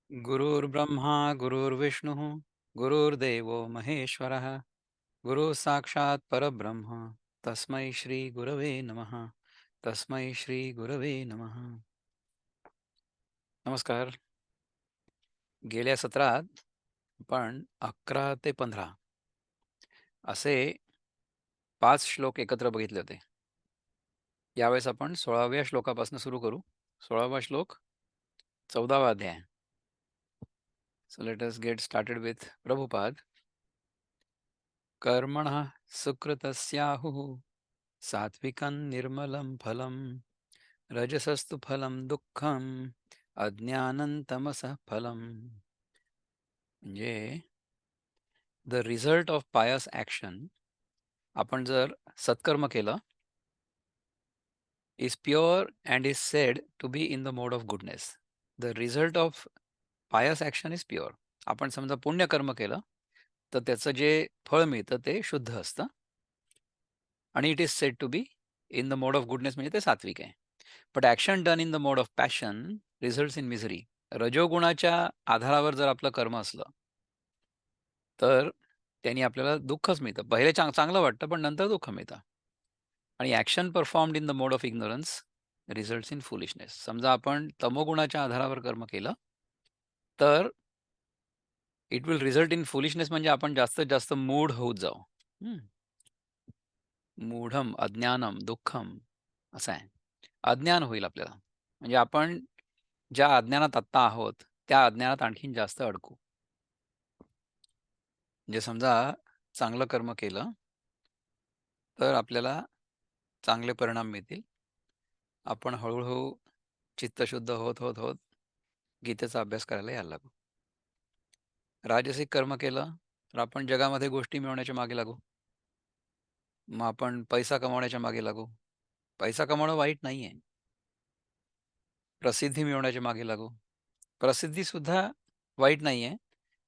गुरुर्ब्रह्मा गुरुर्विष्णुः गुरुर्देवो महेश्वरः गुरुः साक्षात् परब्रह्म तस्मै श्री गुरवे नमः. तस्मै श्री गुरवे नमः. नमस्कार. गेल्या सत्रात आपण 11 ते 15 असे 5 श्लोक एकत्र बघितले होते. यावेळेस आपण 16व्या श्लोकापासून सुरू करू. 16वा श्लोक, 14वा अध्याय. So let us get started with Prabhupada. कर्मणः सुकृतस्याहुः सात्विकं निर्मलं फलं रजसस्तु फलं दुःखम अज्ञानं तमसः फलम. म्हणजे the result of pious action, आपण जर सत्कर्म केलं, is pure and is said to be in the mode of goodness. The result of pious action is pure. आपण समजा पुण्यकर्म केलं तर त्याचं जे फळ मिळतं ते शुद्ध असतं आणि it is said to be in the mode of goodness, म्हणजे ते सात्विक आहे. But action done in the mode of passion results in misery. रजोगुणाच्या आधारावर जर आपलं कर्म असलं तर त्यांनी आपल्याला दुःखच मिळतं. पहिले चांगलं वाटतं, पण नंतर दुःख मिळतं. आणि action performed in the mode of ignorance results in foolishness. समजा आपण तमोगुणाच्या आधारावर कर्म केलं तर it will result in foolishness, म्हणजे आपण जास्तीत जास्त मूढ होत जाऊ. हं. मूढम अज्ञानम दुःखम असं आहे. अज्ञान होईल आपल्याला. म्हणजे आपण ज्या अज्ञानात आत्ता आहोत त्या अज्ञानात आणखीन जास्त अडकू. म्हणजे समजा चांगलं कर्म केलं तर आपल्याला चांगले परिणाम मिळतील. आपण हळूहळू चित्तशुद्ध होत होत होत गीतेचा अभ्यास करायला यायला लागू. राजसिक कर्म केलं तर आपण जगामध्ये गोष्टी मिळवण्याच्या मागे लागू. मग आपण पैसा कमवण्याच्या मागे लागू. पैसा कमवणं वाईट नाहीये. प्रसिद्धी मिळवण्याच्या मागे लागू. प्रसिद्धीसुद्धा वाईट नाहीये,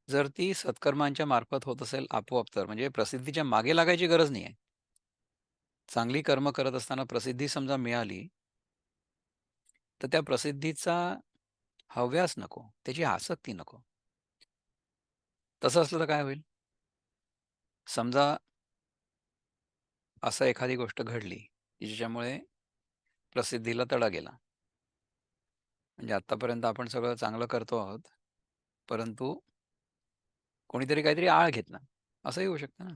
जर ती सत्कर्मांच्या मार्फत होत असेल आपोआप तर. म्हणजे प्रसिद्धीच्या मागे लागायची गरज नाहीये. चांगली कर्म करत असताना प्रसिद्धी समजा मिळाली, तर त्या प्रसिद्धीचा हव्यास नको, त्याची आसक्ती नको. तसं असलं तर काय होईल? समजा असं एखादी गोष्ट घडली, की ज्याच्यामुळे प्रसिद्धीला तडा गेला. म्हणजे आत्तापर्यंत आपण सगळं चांगलं करतो आहोत, परंतु कोणीतरी काहीतरी आळ घेतला. असंही होऊ शकतं ना.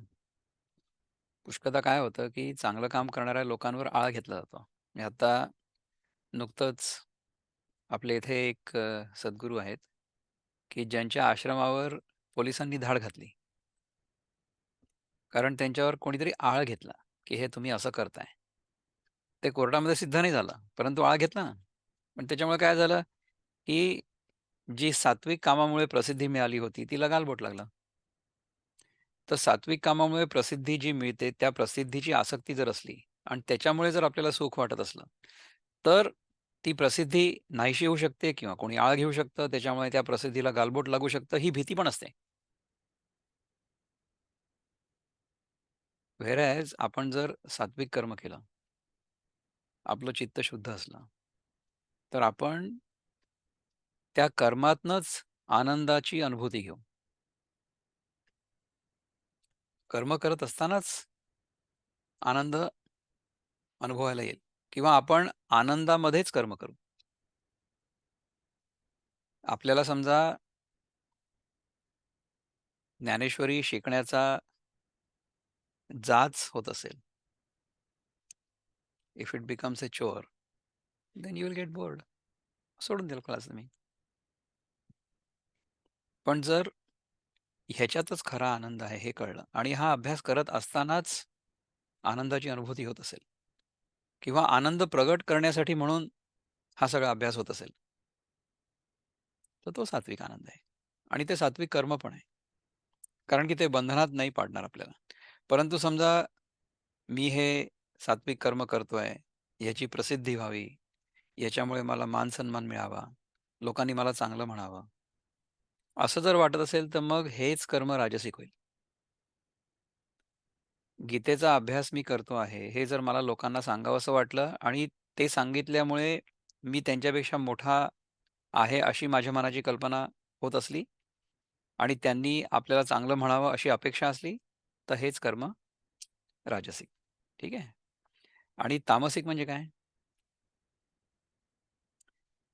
पुष्कळदा काय होतं, की चांगलं काम करणाऱ्या लोकांवर आळा घेतला जातो. म्हणजे आता नुकतंच आपल्या इथे एक सद्गुरू आहेत, की ज्यांच्या आश्रमावर पोलिसांनी धाड घातली. कारण त्यांच्यावर कोणीतरी आळ घेतला, की हे तुम्ही असं करताय. ते कोर्टामध्ये सिद्ध नाही झालं, परंतु आळ घेतला ना. पण त्याच्यामुळे काय झालं, की जी सात्विक कामामुळे प्रसिद्धी मिळाली होती, तिला गालबोट लागला. तर सात्विक कामामुळे प्रसिद्धी जी मिळते, त्या प्रसिद्धीची आसक्ती जर असली आणि त्याच्यामुळे जर आपल्याला सुख वाटत असलं, तर ती प्रसिद्धी नाहीशी होऊ शकते किंवा कोणी आळ घेऊ शकतं. त्याच्यामुळे त्या प्रसिद्धीला गालबोट लागू शकतं, ही भीती पण असते. व्हेअरएज आपण जर सात्विक कर्म केलं, आपलं चित्त शुद्ध असलं, तर आपण त्या कर्मातनंच आनंदाची अनुभूती घेऊ. कर्म करत असतानाच आनंद अनुभवायला येईल किंवा आपण आनंदामध्येच कर्म करू. आपल्याला समजा ज्ञानेश्वरी शिकण्याचा जाच होत असेल, if it becomes a chore, then you will get bored. सोडून द्याल क्लास तुम्ही. पण जर ह्याच्यातच खरा आनंद आहे हे कळलं आणि हा अभ्यास करत असतानाच आनंदाची अनुभूती होत असेल किंवा आनंद प्रगट करण्यासाठी म्हणून हा सगळा अभ्यास होत असेल, तर तो सात्विक आनंद आहे. आणि ते सात्विक कर्म पण आहे. कारण की ते बंधनात नाही पाडणार आपल्याला. परंतु समजा मी हे सात्विक कर्म करतोय, याची प्रसिद्धी व्हावी, याच्यामुळे मला मान-सन्मान मिळावा, लोकांनी मला चांगलं म्हणावं, असं जर वाटत असेल, तर मग हेच कर्म राजसिक होईल. गीतेचा अभ्यास मी करतो आहे, हे जर मला लोकांना सांगावसं वाटलं आणि ते सांगितल्यामुळे मी त्यांच्यापेक्षा मोठा आहे, अशी माझ्या मनाची कल्पना होत असली आणि त्यांनी आपल्याला चांगलं म्हणावं अशी अपेक्षा असली, तर हेच कर्म राजसिक. ठीक आहे. आणि तामसिक म्हणजे काय?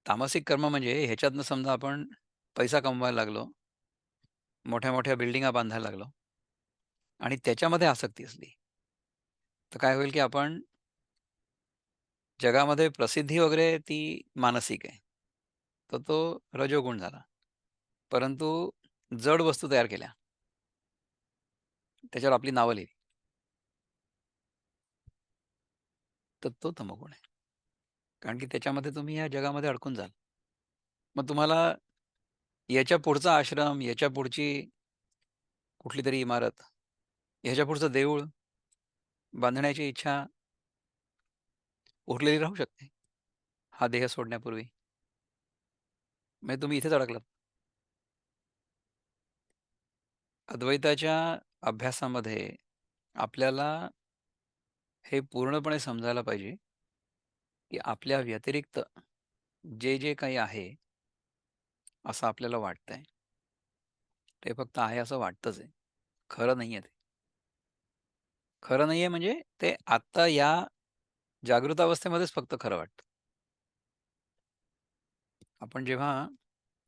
तामसिक कर्म म्हणजे ह्याच्यातनं समजा आपण पैसा कमवायला लागलो, मोठ्या-मोठ्या बिल्डिंगा बांधायला लागलो आणि त्याच्यामध्ये आसक्ती असली, तर काय होईल की आपण जगामध्ये प्रसिद्धी वगैरे ती मानसिक आहे. तर तो रजोगुण झाला. परंतु जड वस्तू तयार केल्या, त्याच्यावर आपली नावं लिहिली, तर तो तमोगुण आहे. कारण की त्याच्यामध्ये तुम्ही या जगामध्ये अडकून जाल. मग तुम्हाला याच्या पुढचा आश्रम, याच्या पुढची कुठलीतरी इमारत, ह्याच्या पुढचं देऊळ बांधण्याची इच्छा उरलेली राहू शकते, हा देह सोडण्यापूर्वी. म्हणजे तुम्ही इथेच अडकलात. अद्वैताच्या अभ्यासामध्ये आपल्याला हे पूर्णपणे समजायला पाहिजे, की आपल्या व्यतिरिक्त जे काही आहे, असं आपल्याला वाटतंय, ते फक्त आहे असं वाटतंच आहे. खरं नाहीये ते. खरं नाहीये म्हणजे ते आत्ता या जागृत अवस्थेमध्येच फक्त खरं वाटतं. आपण जेव्हा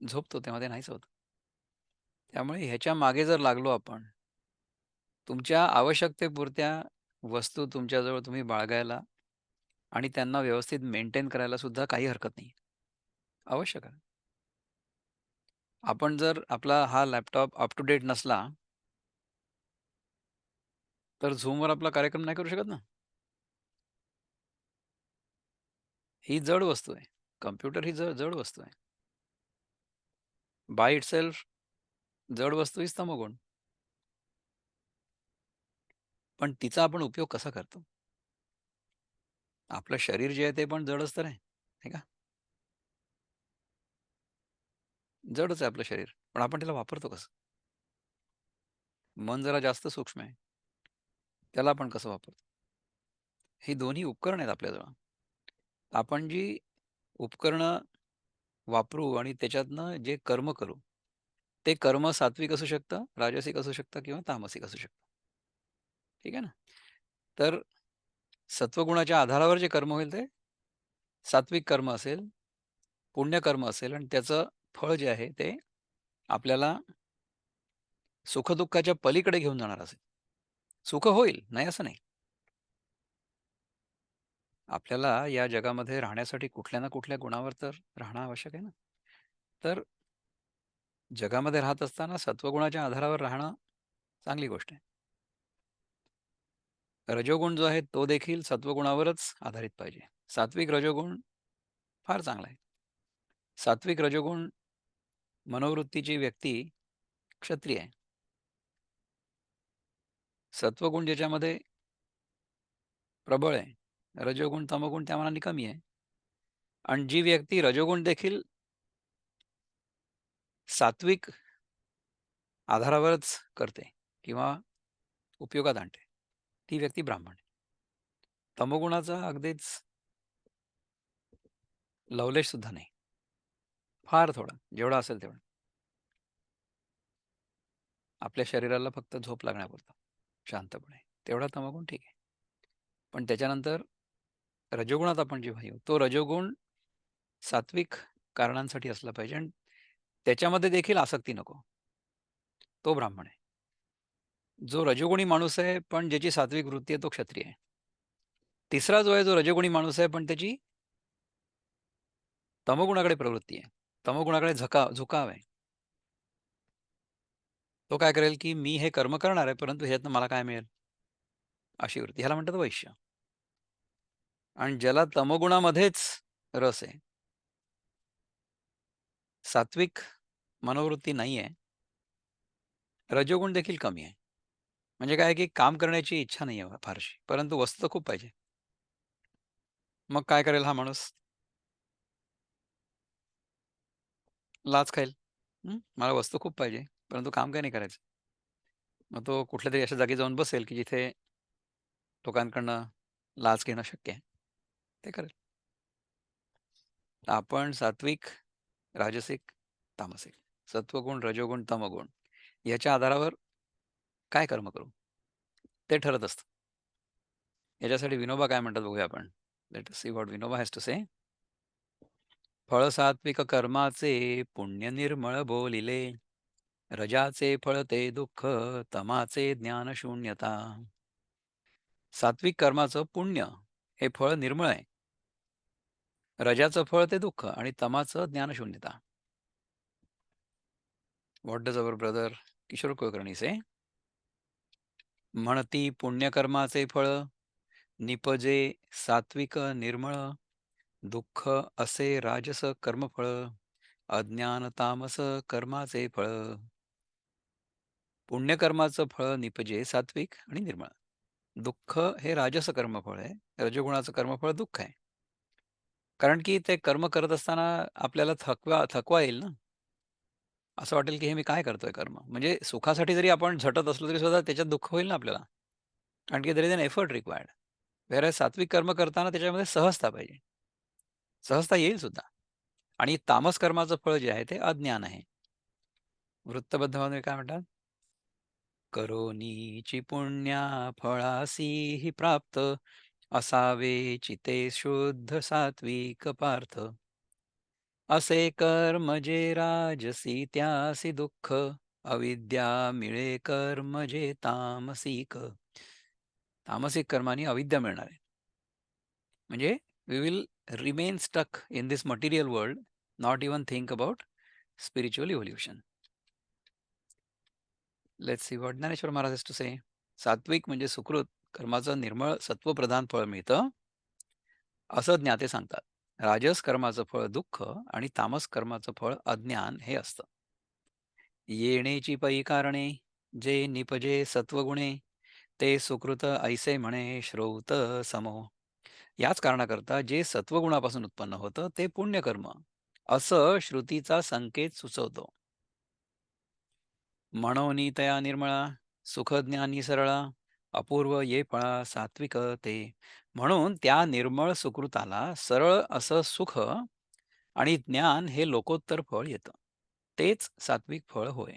झोपतो तेव्हा ते नाहीच होत. त्यामुळे ह्याच्या मागे जर लागलो आपण, तुमच्या आवश्यकतेपुरत्या वस्तू तुमच्याजवळ तुम्ही बाळगायला आणि त्यांना व्यवस्थित मेंटेन करायला सुद्धा काही हरकत नाही. आवश्यक आहे. आपण जर आपला हा लॅपटॉप अप टू डेट नसला, तर Zoomवर आपला कार्यक्रम नाही करू शकत ना. ही जड वस्तू आहे. कॉम्प्युटर ही जड वस्तू आहे. बाय इटसेल्फ जड वस्तू हीच तमोगुण. पण तिचा आपण उपयोग कसा करतो? आपलं शरीर जे आहे ते पण जडच तर आहे. नाही का? जडच आहे आपलं शरीर. पण आपण त्याला वापरतो कसं? मन जरा जास्त सूक्ष्म आहे. त्याला आपण कसं वापरतो? ही दोन्ही उपकरणं आहेत आपल्याजवळ. आपण जी उपकरणं वापरू आणि त्याच्यातनं जे कर्म करू, ते कर्म सात्विक असू शकतं, राजसिक असू शकतं किंवा तामसिक असू शकतं. ठीक आहे ना? तर सत्वगुणाच्या आधारावर जे कर्म होईल ते सात्विक कर्म असेल, पुण्यकर्म असेल आणि त्याचं फळ जे आहे ते आपल्याला सुख-दुःखाच्या पलीकडे घेऊन जाणार असेल. सुख होईल, नाही असं नाही. आपल्याला या जगामध्ये राहण्यासाठी कुठल्या ना कुठल्या गुणावर तर राहणं आवश्यक आहे ना. तर जगामध्ये राहत असताना सत्वगुणाच्या आधारावर राहणं चांगली गोष्ट आहे. रजोगुण जो आहे तो देखील सत्वगुणावरच आधारित पाहिजे. सात्विक रजोगुण फार चांगला आहे. सात्विक रजोगुण मनोवृत्तीची व्यक्ती क्षत्रिय आहे. सत्वगुण ज्याच्यामध्ये प्रबळ आहे, रजोगुण, तमोगुण त्या मानाने कमी आहे. आणि जी व्यक्ती रजोगुण देखील सात्विक आधारावरच करते किंवा उपयोगात आणते, ती व्यक्ती ब्राह्मण आहे. तमोगुणाचा अगदीच लवलेश सुद्धा नाही. फार थोडा, जेवढा असेल तेवढा. आपल्या शरीराला फक्त झोप लागण्यापुरतं, शांतपणे. तेवढा तमोगुण ठीक आहे. पण त्याच्यानंतर रजोगुणात आपण जेव्हा येऊ, तो रजोगुण सात्विक कारणांसाठी असला पाहिजे आणि त्याच्यामध्ये देखील आसक्ती नको. तो ब्राह्मण आहे. जो रजोगुणी माणूस आहे, पण ज्याची सात्विक वृत्ती आहे, तो क्षत्रिय आहे. तिसरा जो आहे, जो रजोगुणी माणूस आहे, पण त्याची तमोगुणाकडे प्रवृत्ती आहे. तमोगुणाकडे झुकाव आहे. तो काय करेल, की मी हे कर्म करणार आहे, परंतु ह्यातनं मला काय मिळेल? अशी वृत्ती. ह्याला म्हणतात वैश्य. आणि ज्याला तमोगुणामध्येच रस आहे, सात्विक मनोवृत्ती नाही आहे, रजोगुण देखील कमी आहे. म्हणजे काय आहे, की काम करण्याची इच्छा नाही आहे फारशी, परंतु वस्तू तर खूप पाहिजे. मग काय करेल हा माणूस? लाच खाईल. मला वस्तू खूप पाहिजे, परंतु काम काही नाही करायचं. मग तो कुठल्यातरी अशा जागी जाऊन बसेल, की जिथे लोकांकडनं लाच घेणं शक्य आहे. ते करेल. आपण सात्विक, राजसिक, तामसिक सत्वगुण, रजोगुण, तमोगुण याच्या आधारावर काय कर्म करू? ते ठरत असतं. याच्यासाठी विनोबा काय म्हणतात बघूया आपण. Let us see what Vinoba has to say. फळ सात्विक कर्माचे पुण्य निर्मळ बोलिले. रजाचे फळ ते दुःख, तमाचे ज्ञान शून्यता. सात्विक कर्माचं पुण्य हे फळ निर्मळ आहे. रजाचं फळ ते दुःख आणि तमाचं ज्ञानशून्यता. What does our brother Kishore Kulkarni say? म्हणती पुण्यकर्माचे फळ निपजे सात्विक निर्मळ. दुःख असे राजस कर्मफळ. अज्ञान तामस कर्माचे फळ. पुण्यकर्माचं फळ निपजे सात्विक आणि निर्मळ. दुःख हे राजस कर्मफळ आहे. रजोगुणाचं कर्मफळ दुःख आहे. कारण की ते कर्म करत असताना आपल्याला थकवा येईल ना. असं वाटेल की हे मी काय करतोय कर्म? म्हणजे सुखासाठी जरी आपण झटत असलो तरी सुद्धा त्याच्यात दुःख होईल ना आपल्याला. कारण की there is an effort required. Whereas सात्विक कर्म करताना त्याच्यामध्ये सहजता पाहिजे. सहजता येईल सुद्धा. आणि तामस कर्माचं फळ जे आहे ते अज्ञान आहे. वृत्तबद्धामध्ये काय म्हणतात? करोनीची पुण्या फळासी हि प्राप्त. असावे चिते शुद्ध सात्विक पार्थ. असे कर्म जे राजसी त्यासी दुःख. अविद्या मिळे कर्म जे तामसिक. तामसिक कर्माने अविद्या मिळणार आहे. म्हणजे we will remain stuck in this material world, not even think about spiritual evolution. Let's see what Dnyaneshwar Maharaj has to say. सात्विक म्हणजे सुकृत कर्माचं निर्मळ सत्वप्रधान फळ मिळतं, असं ज्ञाते सांगतात. राजस कर्माचं फळ दुःख आणि तामस कर्माचं फळ अज्ञान हे असतं. येणेची पै कारणे जे निपजे सत्वगुणे. ते सुकृत ऐसे म्हणे श्रौत समो. याच कारणाकरता जे सत्वगुणापासून उत्पन्न होतं ते पुण्यकर्म असं श्रुतीचा संकेत सुचवतो. म्हणोनी तया निर्मळा सुखज्ञानी सरळा. अपूर्व ये फळा सात्विक ते. म्हणून त्या निर्मळ सुकृताला सरळ असं सुख आणि ज्ञान हे लोकोत्तर फळ येतं. तेच सात्विक फळ होय.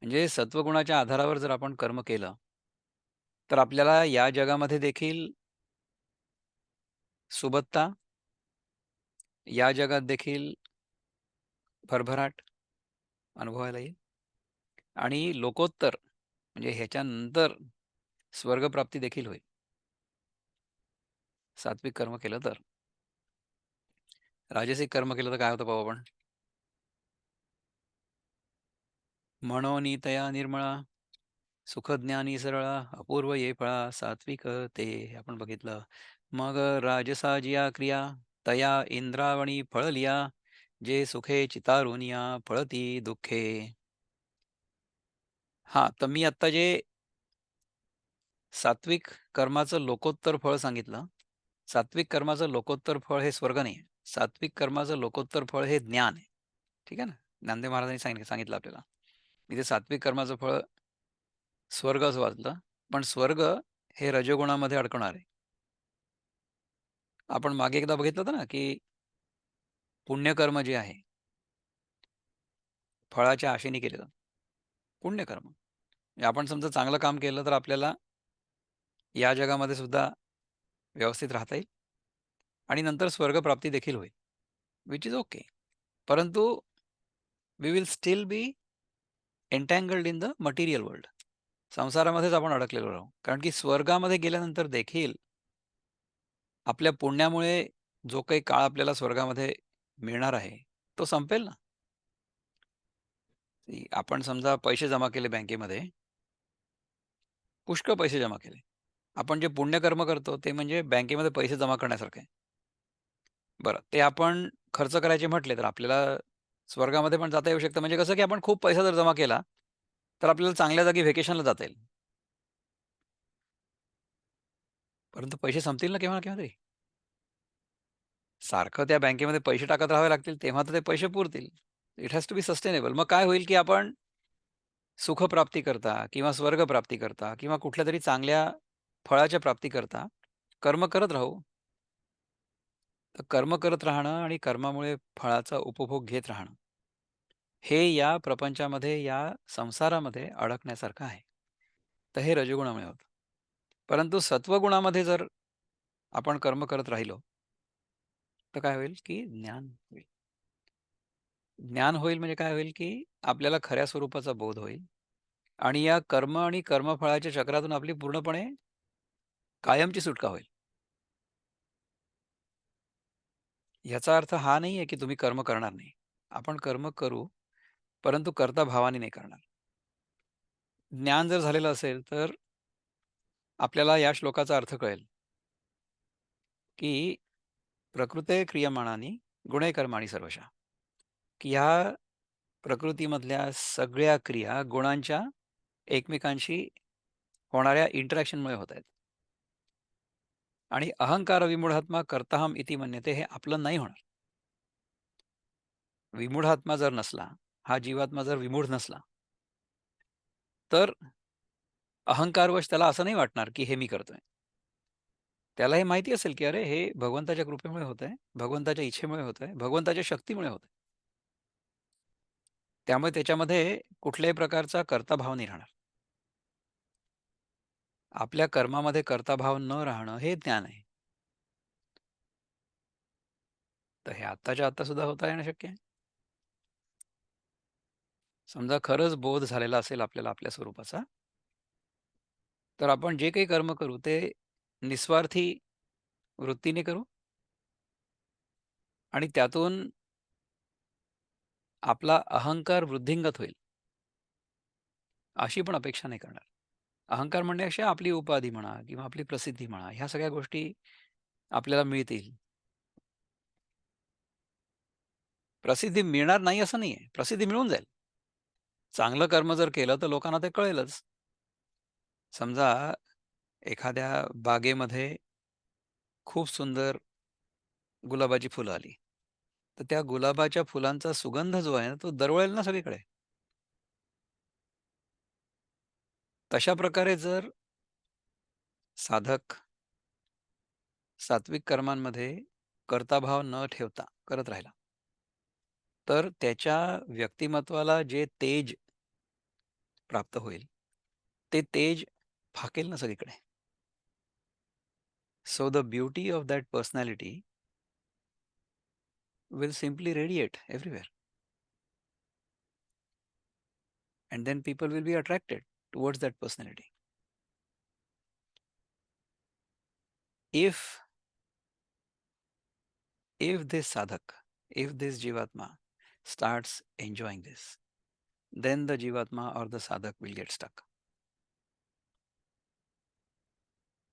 म्हणजे सत्वगुणाच्या आधारावर जर आपण कर्म केलं, तर आपल्याला या जगामध्ये देखील सुबत्ता, या जगात देखील भरभराट अनुभवायला येईल आणि लोकोत्तर म्हणजे ह्याच्यानंतर स्वर्गप्राप्ती देखील होईल. सात्विक कर्म केलं तर. राजसिक कर्म केलं तर काय होतं पाहू आपण. म्हणोनी तया निर्मळा सुखज्ञानी सरळा. अपूर्व ये फळा सात्विक ते. हे आपण बघितलं. मग राजसाजिया क्रिया तया इंद्रावणी फळलिया. जे सुखे चितारुनिया फळती दुःखे. हां, तर मी आत्ता जे सात्विक कर्माचं लोकोत्तर फळ सांगितलं. सात्विक कर्माचं लोकोत्तर फळ हे स्वर्ग नाही आहे. सात्विक कर्माचं लोकोत्तर फळ हे ज्ञान आहे. ठीक आहे ना? नामदेव महाराजांनी सांगितलं आपल्याला. इथे सात्विक कर्माचं फळ स्वर्ग असं वाचलं. पण स्वर्ग हे रजोगुणामध्ये अडकणार आहे. आपण मागे एकदा बघितलं होतं ना, की पुण्यकर्म जे आहे, फळाच्या आशेने केलेलं पुण्यकर्म. म्हणजे आपण समजा चांगलं काम केलं तर आपल्याला या जगामध्ये सुद्धा व्यवस्थित राहता येईल आणि नंतर स्वर्गप्राप्ती देखील होईल. Which is okay. परंतु we will still be entangled in the material world. संसारामध्येच आपण अडकलेलो राहू. कारण की स्वर्गामध्ये गेल्यानंतर देखील आपल्या पुण्यामुळे जो काही काळ आपल्याला स्वर्गामध्ये मिळणार आहे, तो संपेल ना. आपण समजा पैसे जमा केले बँकेमध्ये, पुष्कळ पैसे जमा केले. आपण जे पुण्यकर्म करतो ते म्हणजे बँकेमध्ये पैसे जमा करण्यासारखं आहे. बरं, ते आपण खर्च करायचे म्हटले तर आपल्याला स्वर्गामध्ये पण जाता येऊ शकतं. म्हणजे कसं की आपण खूप पैसा जर जमा केला, तर आपल्याला चांगल्या जागी व्हॅकेशनला जाता येईल. परंतु पैसे संपतील ना केव्हा ना केव्हा तरी. सारखं त्या बँकेमध्ये पैसे टाकत राहावे लागतील, तेव्हा तर ते पैसे पुरतील. It has to be sustainable. मग काय होईल की आपण सुखप्राप्तीकरता किंवा स्वर्गप्राप्तीकरता किंवा कुठल्यातरी चांगल्या फळाच्या प्राप्तीकरता कर्म करत राहू. तर कर्म करत राहणं आणि कर्मामुळे फळाचा उपभोग घेत राहणं, हे या प्रपंचामध्ये, या संसारामध्ये अडकण्यासारखं आहे. तर हे रजोगुणामुळे होतं. परंतु सत्वगुणामध्ये जर आपण कर्म करत राहिलो, तर काय होईल, की ज्ञान होईल. ज्ञान होईल म्हणजे काय होईल, की आपल्याला खऱ्या स्वरूपाचा बोध होईल आणि या कर्म आणि कर्मफळाच्या चक्रातून आपली पूर्णपणे कायमची सुटका होईल. याचा अर्थ हा नाहीये, की तुम्ही कर्म करणार नाही. आपण कर्म करू, परंतु कर्ता भावाने नाही करणार. ज्ञान जर झालेलं असेल, तर आपल्याला या श्लोकाचा अर्थ कळेल, की प्रकृते क्रियमाणानी गुणे कर्माणि सर्वशः, की ह्या प्रकृतीमधल्या सगळ्या क्रिया गुणांच्या एकमेकांशी होणाऱ्या इंटरॅक्शनमुळे होत आहेत. आणि अहंकार विमूढात्मा कर्ताहम इति मन्यते हे आपलं नाही होणार. विमूढात्मा जर नसला, हा जीवात्मा जर विमूढ नसला, तर अहंकारवश त्याला असं नाही वाटणार, की हे मी करतोय. त्याला हे माहिती असेल, की अरे हे भगवंताच्या कृपेमुळे होतंय, भगवंताच्या इच्छेमुळे होतंय, भगवंताच्या शक्तीमुळे होतंय. त्यामुळे त्याच्यामध्ये कुठल्याही प्रकारचा कर्ताभाव नाही राहणार. आपल्या कर्मामध्ये कर्ताभाव न राहणं हे ज्ञान आहे. तर हे आत्ताच्या आत्ता सुद्धा होता येणं शक्य आहे. समजा खरंच बोध झालेला असेल आपल्याला आपल्या स्वरूपाचा, तर आपण जे काही कर्म करू ते निस्वार्थी वृत्तीने करू आणि त्यातून आपला अहंकार वृद्धिंगत होईल, अशी पण अपेक्षा नाही करणार. अहंकार म्हणण्यापेक्षा आपली उपाधी म्हणा किंवा आपली प्रसिद्धी म्हणा, ह्या सगळ्या गोष्टी आपल्याला मिळतील. प्रसिद्धी मिळणार नाही असं नाहीये. प्रसिद्धी मिळून जाईल. चांगलं कर्म जर केलं तर लोकांना ते कळेलच. समजा एखाद्या बागेमध्ये खूप सुंदर गुलाबाची फुलं आली. तर त्या गुलाबाच्या फुलांचा सुगंध जो आहे ना, तो दरवळेल ना सगळीकडे. तशा प्रकारे जर साधक सात्विक कर्मांमध्ये कर्ताभाव न ठेवता करत राहिला, तर त्याच्या व्यक्तिमत्त्वाला जे तेज प्राप्त होईल, ते तेज फाकेल ना सगळीकडे. So the beauty of that personality will simply radiate everywhere and then people will be attracted towards that personality. If if this sadhak, if this jivatma starts enjoying this, then the jivatma or the sadhak will get stuck.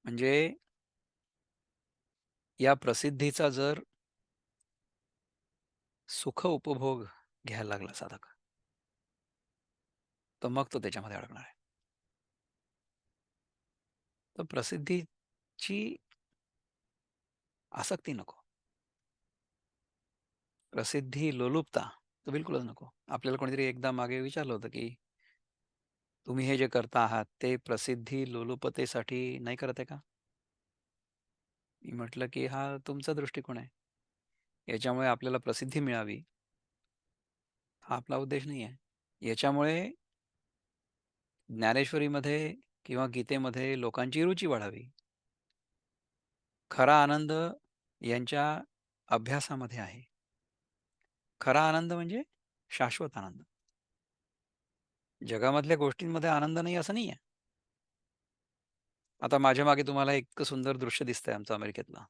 म्हणजे या प्रसिद्धीचा जर सुख उपभोग घ्यायला लागला साधक, तर मग तो त्याच्यामध्ये अडकणार आहे. तर प्रसिद्धीची आसक्ती नको. प्रसिद्धी लोलुपता तर बिलकुलच नको. आपल्याला कोणीतरी एकदा मागे विचारलं होतं, की तुम्ही हे जे करता आहात, ते प्रसिद्धी लोलुपतेसाठी नाही करत आहे का? मी म्हटलं, की हा तुमचा दृष्टिकोन आहे. याच्यामुळे आपल्याला प्रसिद्धी मिळावी, हा आपला उद्देश नाही आहे. याच्यामुळे ज्ञानेश्वरीमध्ये किंवा गीतेमध्ये लोकांची रुची वाढावी. खरा आनंद यांच्या अभ्यासामध्ये आहे. खरा आनंद म्हणजे शाश्वत आनंद. जगामधल्या गोष्टींमध्ये आनंद नाही असं नाहीये. आता माझ्या मागे तुम्हाला इतकं सुंदर दृश्य दिसतंय आमचं अमेरिकेतलं.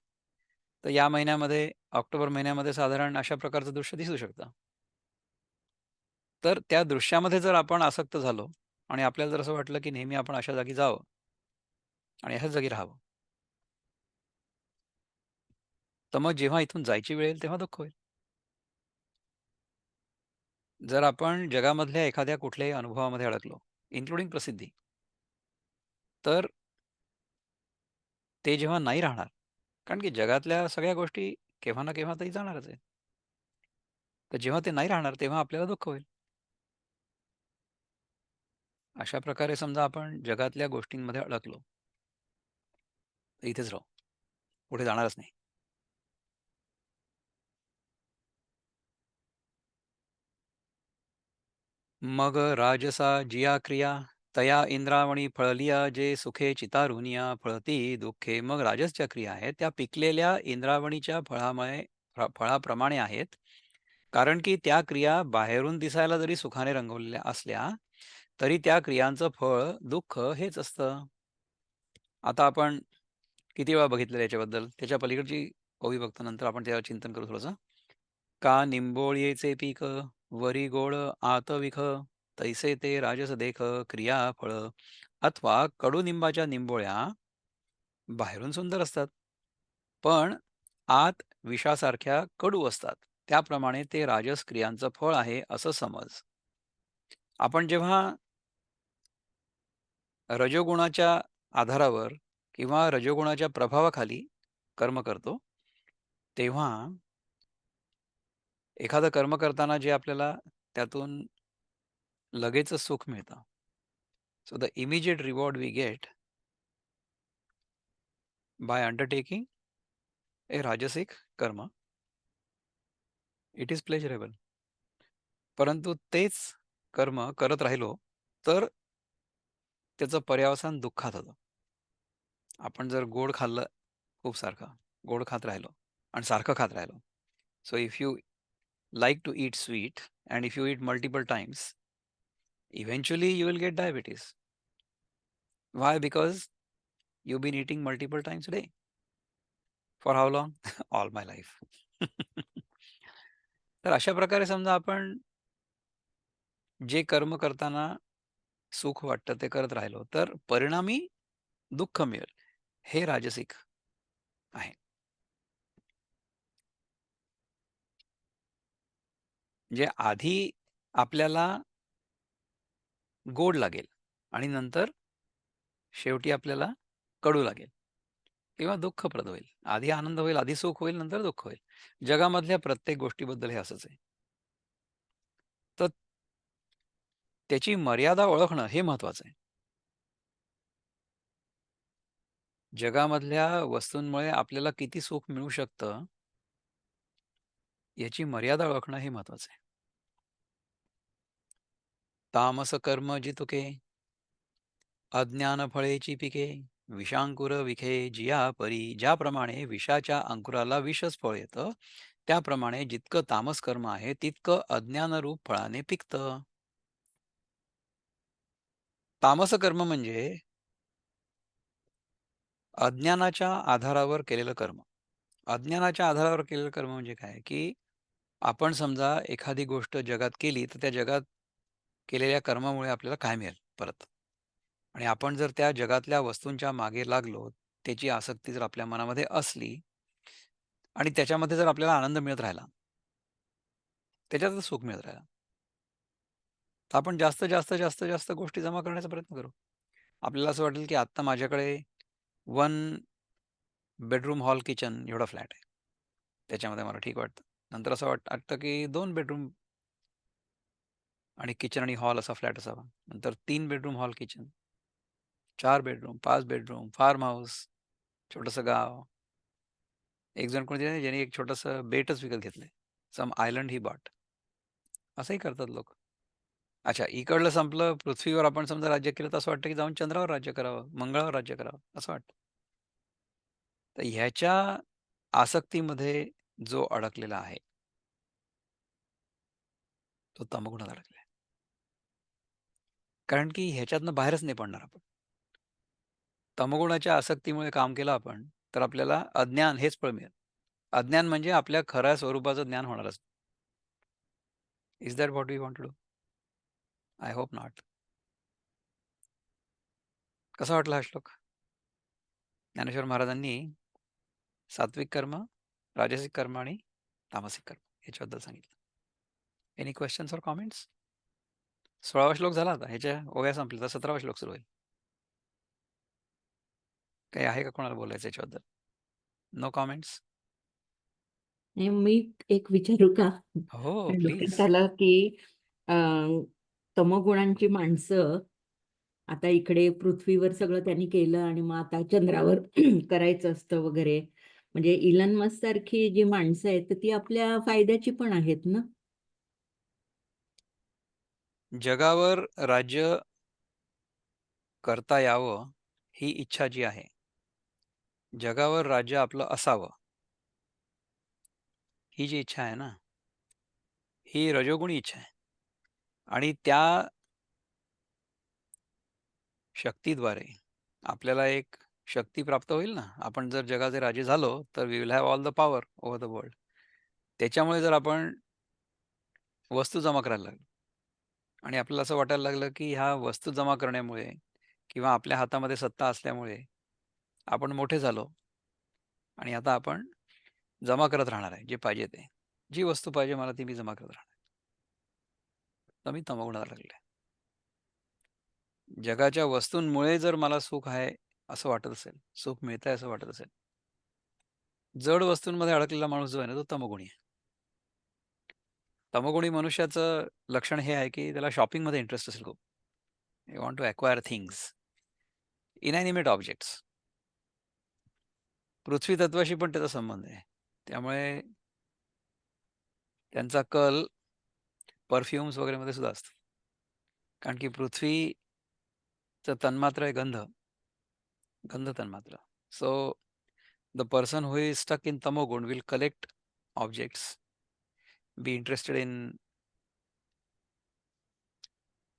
तर या महिन्यामध्ये ऑक्टोबर महिन्यामध्ये साधारण अशा प्रकारचं दृश्य दिसू शकतं. तर त्या दृश्यामध्ये जर आपण आसक्त झालो आणि आपल्याला जर असं वाटलं, की नेहमी आपण अशा जागी जावं आणि अशाच जागी राहावं, तर मग जेव्हा इथून जायची वेळ येईल तेव्हा दुःख होईल. जर आपण जगामधल्या एखाद्या कुठल्याही अनुभवामध्ये अडकलो, इन्क्लुडिंग प्रसिद्धी, तर ते जेव्हा नाही राहणार, कारण की जगातल्या सगळ्या गोष्टी केव्हा ना केव्हा तरी जाणारच आहेत. तर जेव्हा ते नाही राहणार तेव्हा आपल्याला दुःख होईल. अशा प्रकारे समजा आपण जगातल्या गोष्टींमध्ये अडकलो, तर इथेच राहू. पुढे जाणारच नाही. मग राजसा जिया क्रिया तया इंद्रावणी फळलिया जे सुखे चितारुनिया फळती दुःखे. मग राजसच्या क्रिया आहेत त्या पिकलेल्या इंद्रावणीच्या फळाप्रमाणे आहेत. कारण की त्या क्रिया बाहेरून दिसायला जरी सुखाने रंगवलेल्या असल्या तरी त्या क्रियांचं फळ दुःख हेच असतं. आता आपण किती वेळा बघितलेलं याच्याबद्दल. त्याच्या पलीकडची ओवी बघतो नंतर आपण त्यावर चिंतन करू थोडंसं. का निंबोळीचे पीक वरी गोड आत विख तैसे ते राजस देख क्रिया फळ. अथवा कडुनिंबाच्या निंबोळ्या बाहेरून सुंदर असतात पण आत विषासारख्या कडू असतात. त्याप्रमाणे ते राजस क्रियांचं फळ आहे असं समज. आपण जेव्हा रजोगुणाच्या आधारावर किंवा रजोगुणाच्या प्रभावाखाली कर्म करतो तेव्हा एखादं कर्म करताना जे आपल्याला त्यातून लगेचच सुख मिळतं. So the immediate reward we get by undertaking a rajasic karma, it is pleasurable. परंतु तेच कर्म करत राहिलो तर त्याचं पर्यवसान दुःखात होतं. आपण जर गोड खाल्लं खूप सारखं, गोड खात राहिलो आणि सारखं खात राहिलो. So if you like to eat sweet and if you eat multiple times, eventually you will get diabetes. Why? Because you've been eating multiple times a day. For how long? All my life. तर अशा प्रकारे समजा आपण जे कर्म करताना सुख वाटतं ते करत राहिलो तर परिणामी दुःख मिळेल. हे राजसिक आहे. म्हणजे आधी आपल्याला गोड लागेल आणि नंतर शेवटी आपल्याला कडू लागेल किंवा दुःखप्रद होईल. आधी आनंद होईल, आधी सुख होईल, नंतर दुःख होईल. जगामधल्या प्रत्येक गोष्टीबद्दल हे असंच आहे. तर त्याची मर्यादा ओळखणं हे महत्वाचं आहे. जगामधल्या वस्तूंमुळे आपल्याला किती सुख मिळू शकतं, याची मर्यादा ओळखणं हे महत्वाचं आहे. तामस कर्म जितुके अज्ञान फळेची पिके विषांकुर विखे जिया परी. ज्याप्रमाणे विषाच्या अंकुराला विषच फळ येतं त्याप्रमाणे जितकं तामस कर्म आहे तितकं अज्ञानरूप फळाने पिकतं. तामस कर्म म्हणजे अज्ञानाच्या आधारावर केलेलं कर्म. अज्ञानाच्या आधारावर केलेलं कर्म म्हणजे काय, की आपण समजा एखादी गोष्ट जगात केली, तर त्या जगात केलेल्या कर्मामुळे आपल्याला काय मिळेल परत? आणि आपण जर त्या जगातल्या वस्तूंच्या मागे लागलो, त्याची आसक्ती जर आपल्या मनामध्ये असली आणि त्याच्यामध्ये जर आपल्याला आनंद मिळत राहिला, त्याच्यातच सुख मिळत राहिलं, तर आपण जास्त, जास्त, जास्त, जास्त गोष्टी जमा करण्याचा प्रयत्न करू. आपल्याला असं वाटेल, की आत्ता माझ्याकडे 1 बेडरूम, हॉल, किचन एवढा फ्लॅट आहे. त्याच्यामध्ये मला ठीक वाटतं. नंतर असं वाटतं, की 2 बेडरूम आणि किचन आणि हॉल असा फ्लॅट असावा. नंतर 3 bedroom, hall, kitchen, 4 bedroom, 5 bedroom, farm house, छोटंसं गाव. एक जण कोणतरी आहे ज्याने एक छोटंसं बेटच विकत घेतलंय. सम आयलंड ही बॉट. असंही करतात लोक. अच्छा, इकडलं संपलं, पृथ्वीवर आपण समजा राज्य केलं तर असं वाटतं, की जाऊन चंद्रावर राज्य करावं, मंगळावर राज्य करावं, असं वाटतं. तर ह्याच्या आसक्तीमध्ये जो अडकलेला आहे, तो तमोगुणात अडकलाय. कारण की ह्याच्यातनं बाहेरच नाही पडणार आपण. तमोगुणाच्या आसक्तीमुळे काम केलं आपण, तर आपल्याला अज्ञान हेच फळ मिळेल. अज्ञान म्हणजे आपल्या खऱ्या स्वरूपाचं ज्ञान होणारच. Is that what we want to do? I hope not. कसा वाटला हा श्लोक? ज्ञानेश्वर महाराजांनी सात्विक कर्म, राजसिक कर्म आणि तामसिक कर्म याच्याबद्दल सांगितलं. एनी क्वेश्चन्स और कॉमेंट्स? 16वा श्लोक झाला आता. ह्याच्या ओव्या संपल्या तर 17वा श्लोक सुरू होईल. काही आहे का कोणाला बोलायचं याच्याबद्दल? No comments? नाही, मी एक विचारू का? हो, प्लीज. डोक्यात आलं की अ, तमोगुणांची माणसं आता इकडे पृथ्वीवर सगळं त्यांनी केलं आणि मग आता चंद्रावर करायचं असतं वगैरे. म्हणजे इलन मस्क सारखी जी माणसं आहेत, तर ती आपल्या फायद्याची पण आहेत ना? जगावर राज्य करता यावं ही इच्छा जी आहे, जगावर राज्य आपलं असावं, ही जी इच्छा आहे ना, ही रजोगुणी इच्छा आहे आणि त्या शक्तीद्वारे आपल्याला एक शक्ती प्राप्त होईल ना. आपण जर जगाचे राजे झालो, तर we will have all the power over the world. त्याच्यामुळे जर आपण वस्तू जमा करायला लागलो आणि आपल्याला असं वाटायला लागलं, की ह्या वस्तू जमा करण्यामुळे किंवा आपल्या हातामध्ये सत्ता असल्यामुळे आपण मोठे झालो आणि आता आपण जमा करत राहणार आहे, जे पाहिजे ते. जी वस्तू पाहिजे मला ती मी जमा करत राहणार. तर मी तमोगुणाला लागलोय. जगाच्या वस्तूंमुळे जर मला सुख आहे असं वाटत असेल, सुख मिळतंय असं वाटत असेल, जड वस्तूंमध्ये अडकलेला माणूस जो आहे ना, तो तमोगुणी आहे. तमोगुणी मनुष्याचं लक्षण हे आहे, की त्याला शॉपिंगमध्ये इंटरेस्ट असेल खूप. ही want to acquire things, इनॅनिमेट objects. पृथ्वी तत्वाशी पण त्याचा संबंध आहे. त्यामुळे त्यांचा कल परफ्यूम्स वगैरेमध्ये सुद्धा असतो. कारण की पृथ्वीचं तन्मात्र आहे गंध, गंध तन्मात्र. So the person who is stuck in tamoguna will collect objects, be interested in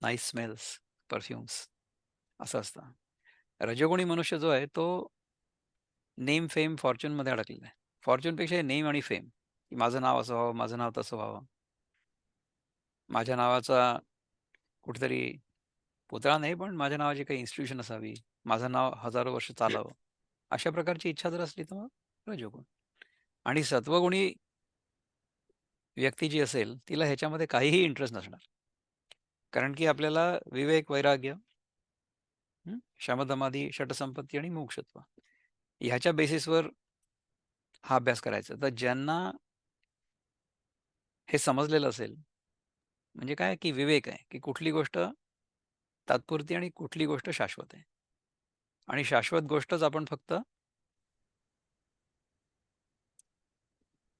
nice smells, perfumes असं असतं. रजोगुणी मनुष्य जो आहे तो नेम, फेम, फॉर्च्यूनमध्ये अडकलेला आहे. फॉर्च्यूनपेक्षा नेम आणि फेम, की माझं नाव असं व्हावं, माझं नाव तसं व्हावं. माझ्या नावाचा कुठेतरी पुतळा नाही, पण माझ्या नावाची काही इन्स्टिट्यूशन असावी. माझं नाव हजारो वर्ष चालावं. अशा प्रकारची इच्छा जर असली तर मग रजोगुण. आणि सत्वगुणी व्यक्ती जी असेल, तिला ह्याच्यामध्ये काहीही इंटरेस्ट नसणार. कारण की आपल्याला विवेक, वैराग्य, शमदमादी, षटसंपत्ती आणि मोक्षत्व ह्याच्या बेसिसवर हा अभ्यास करायचा. तर ज्यांना हे समजलेलं असेल, म्हणजे काय की विवेक आहे, की कुठली गोष्ट तात्पुरती आणि कुठली गोष्ट शाश्वत आहे. आणि शाश्वत गोष्टच आपण फक्त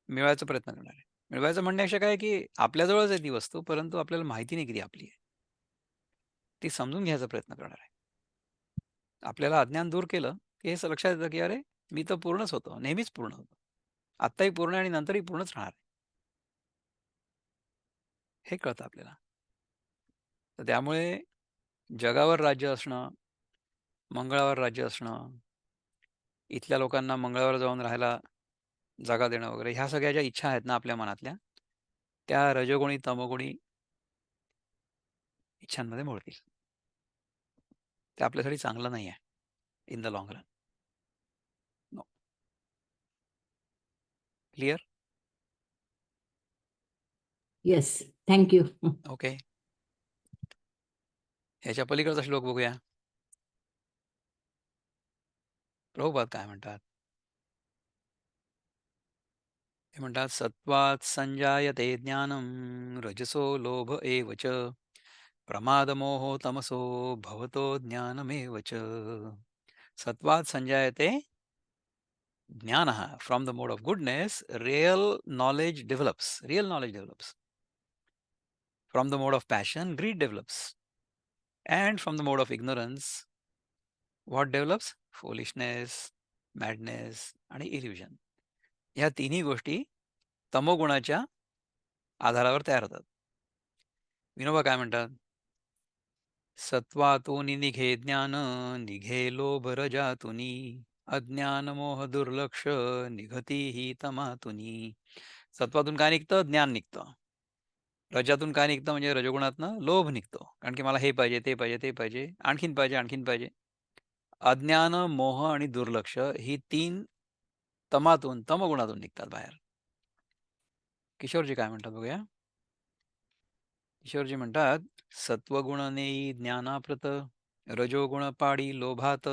मिळवायचा प्रयत्न करणार आहे. मिळवायचं म्हणण्यापेक्षा काय, की आपल्याजवळच आहे ती वस्तू, परंतु आपल्याला माहिती नाही की ती आपली आहे. ती समजून घ्यायचा प्रयत्न करणार आहे. आपल्याला अज्ञान दूर केलं, की हे लक्षात येतं, की अरे, मी तर पूर्णच होतो, नेहमीच पूर्ण होतो. आत्ताही पूर्ण आहे आणि नंतरही पूर्णच राहणार आहे. हे कळतं आपल्याला. तर त्यामुळे जगावर राज्य असणं, मंगळावर राज्य असणं, इथल्या लोकांना मंगळावर जाऊन राहायला जागा देणं वगैरे ह्या सगळ्या ज्या इच्छा आहेत ना आपल्या मनातल्या, त्या रजोगुणी, तमोगुणी इच्छांमध्ये मोडतील. ते आपल्यासाठी चांगलं नाही आहे in the long run. No. Clear? Yes. Thank you. Okay. ह्याच्या पलीकडचा श्लोक बघूया. प्रभुपाद काय म्हणतात? ते म्हणतात, "सत्त्वात् संजायते ज्ञानं, रजसो लोभ एव च, प्रमादमोहो तमसो भवतो ज्ञानमेव च." सत्त्वात् संजायते ज्ञानः. From the mode of goodness, real knowledge develops. Real knowledge develops. From the mode of passion, greed develops. And from the mode of ignorance, what develops? Foolishness, madness आणि illusion. ह्या तिन्ही गोष्टी तमोगुणाच्या आधारावर तयार होतात. विनोबा काय म्हणतात? "सत्वातून निघे ज्ञान, निघे लोभ रजातुनी, अज्ञान मोह दुर्लक्ष, निघती ही तमातुनी." सत्वातून काय निघतं? ज्ञान निघतं. रजातून काय निघतं? म्हणजे रजोगुणातनं लोभ निघतो. कारण की मला हे पाहिजे, ते पाहिजे, ते पाहिजे, आणखीन पाहिजे, आणखीन पाहिजे. अज्ञान, मोह आणि दुर्लक्ष ही 3 तमातून, तमगुणातून निघतात बाहेर. किशोरजी काय म्हणतात बघूया. किशोरजी म्हणतात, "सत्वगुण नेई ज्ञानाप्रत, रजोगुण पाडी लोभात,